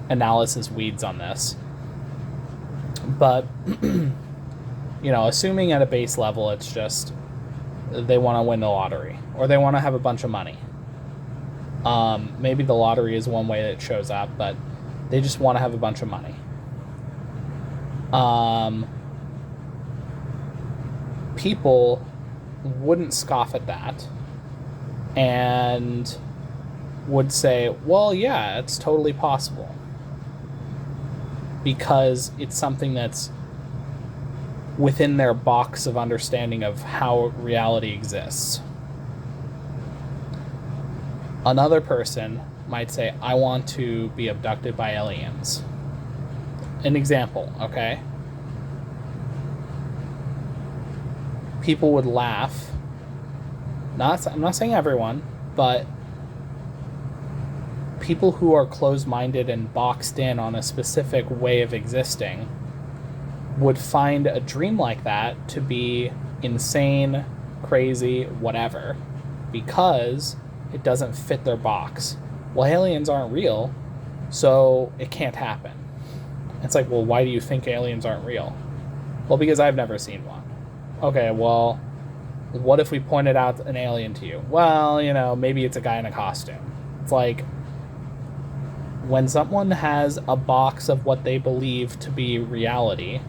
analysis weeds on this. But, assuming at a base level, it's just they want to win the lottery. Or they want to have a bunch of money. Maybe the lottery is one way that it shows up, but they just want to have a bunch of money. People wouldn't scoff at that and would say, well, yeah, it's totally possible, because it's something that's within their box of understanding of how reality exists. Another person might say, I want to be abducted by aliens. An example, okay? people would laugh. I'm not saying everyone, but people who are closed-minded and boxed in on a specific way of existing would find a dream like that to be insane, crazy, whatever, because it doesn't fit their box. Well, aliens aren't real, so it can't happen. It's like, well, why do you think aliens aren't real? Well, because I've never seen one. Okay, well, what if we pointed out an alien to you? Well, maybe it's a guy in a costume. It's like, when someone has a box of what they believe to be reality,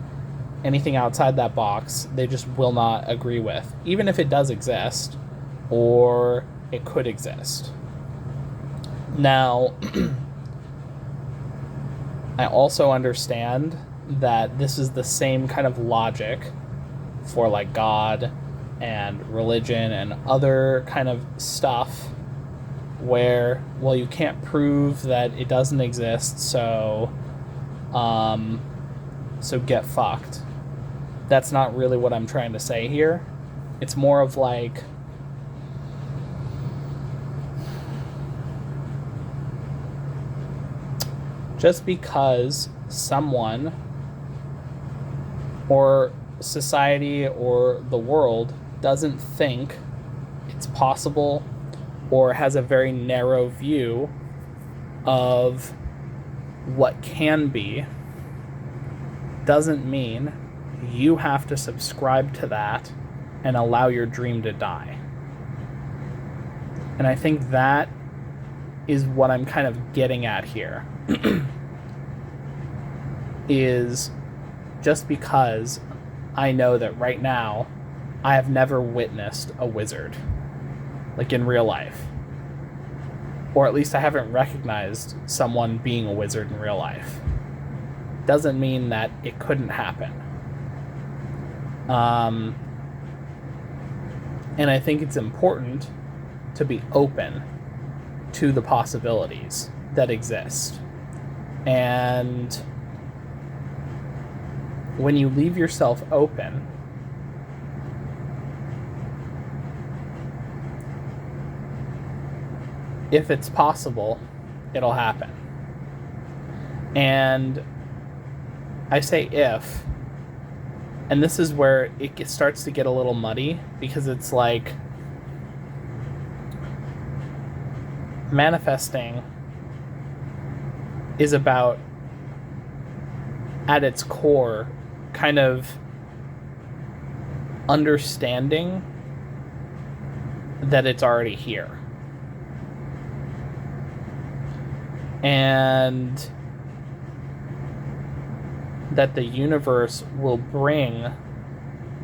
anything outside that box, they just will not agree with, even if it does exist, or it could exist. Now, I also understand that this is the same kind of logic for like God and religion and other kind of stuff where, well, you can't prove that it doesn't exist, so get fucked. That's not really what I'm trying to say here. It's more of like, just because someone or society or the world doesn't think it's possible or has a very narrow view of what can be, doesn't mean you have to subscribe to that and allow your dream to die. And I think that is what I'm kind of getting at here. Is just because I know that right now I have never witnessed a wizard, like in real life. Or at least I haven't recognized someone being a wizard in real life. Doesn't mean that it couldn't happen. And I think it's important to be open to the possibilities that exist. And when you leave yourself open, if it's possible, it'll happen. And I say if, and this is where it starts to get a little muddy, because it's like manifesting is about, at its core, kind of understanding that it's already here. And that the universe will bring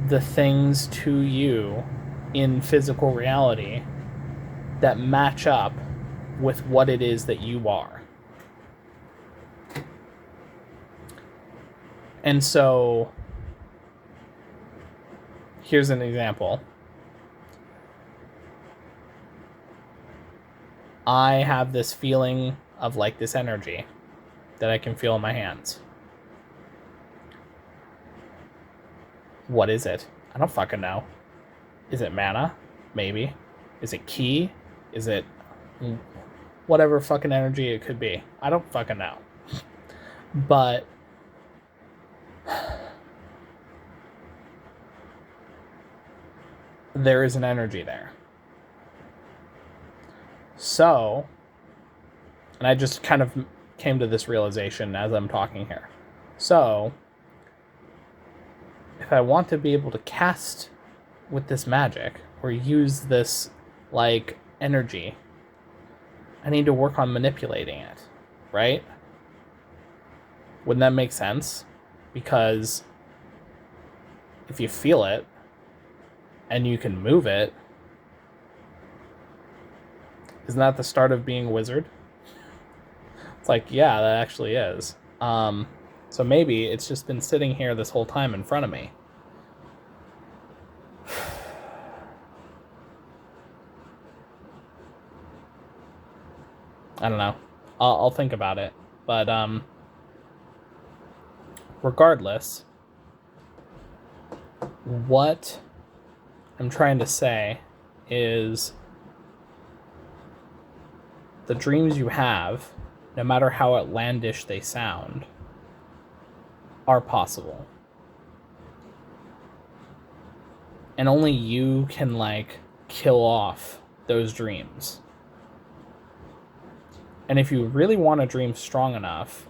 the things to you in physical reality that match up with what it is that you are. And so, here's an example. I have this feeling of like this energy that I can feel in my hands. What is it? I don't fucking know. Is it mana? Maybe. Is it ki? Is it whatever fucking energy it could be? I don't fucking know. But there is an energy there. So, and I just kind of came to this realization as I'm talking here. So, if I want to be able to cast with this magic or use this like energy, I need to work on manipulating it, right? Wouldn't that make sense? Because if you feel it and you can move it, isn't that the start of being a wizard? It's like, yeah, that actually is. So maybe it's just been sitting here this whole time in front of me. I don't know. I'll think about it. But regardless, what I'm trying to say is the dreams you have, no matter how outlandish they sound, are possible. And only you can, like, kill off those dreams. And if you really want to dream strong enough,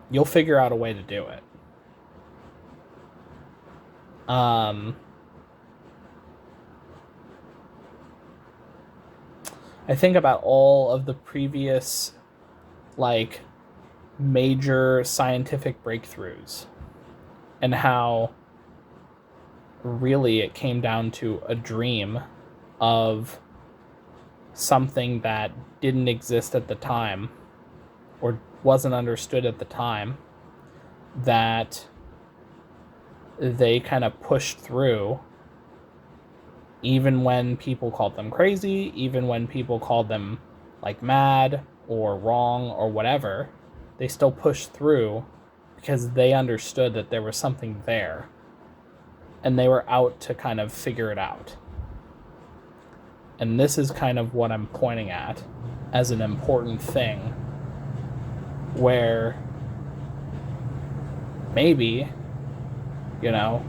you'll figure out a way to do it. I think about all of the previous, like, major scientific breakthroughs and how really it came down to a dream of something that didn't exist at the time or wasn't understood at the time, that they kind of pushed through, even when people called them crazy, even when people called them, like, mad or wrong or whatever. They still pushed through because they understood that there was something there, and they were out to kind of figure it out. And this is kind of what I'm pointing at as an important thing, where maybe, you know,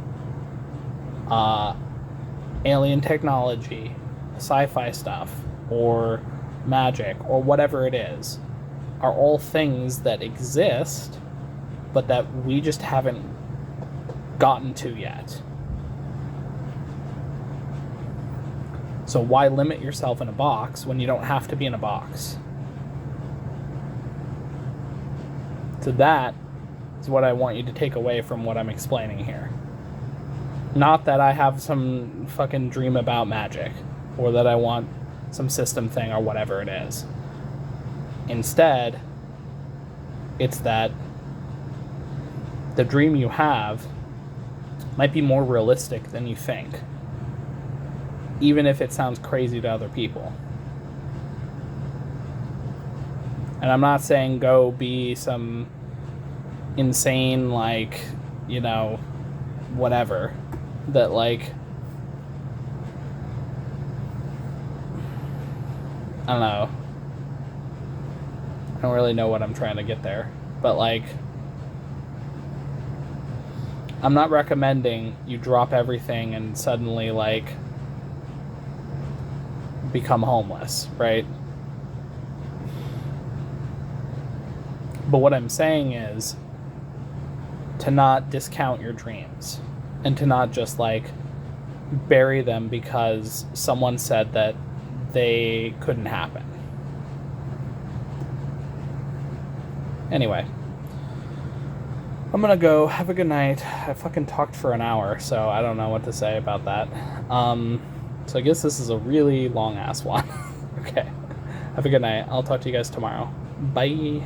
alien technology, sci-fi stuff, or magic, or whatever it is, are all things that exist, but that we just haven't gotten to yet. So why limit yourself in a box when you don't have to be in a box? So that is what I want you to take away from what I'm explaining here. Not that I have some fucking dream about magic, or that I want some system thing or whatever it is. Instead, it's that the dream you have might be more realistic than you think, even if it sounds crazy to other people. And I'm not saying go be some insane, like, you know, whatever, that, like, I don't know. I don't really know what I'm trying to get there. But, like, I'm not recommending you drop everything and suddenly, like, become homeless, right? But what I'm saying is to not discount your dreams, and to not just, like, bury them because someone said that they couldn't happen. Anyway, I'm gonna go. Have a good night. I fucking talked for an hour, so I don't know what to say about that. So I guess this is a really long-ass one. Okay. Have a good night. I'll talk to you guys tomorrow. Bye.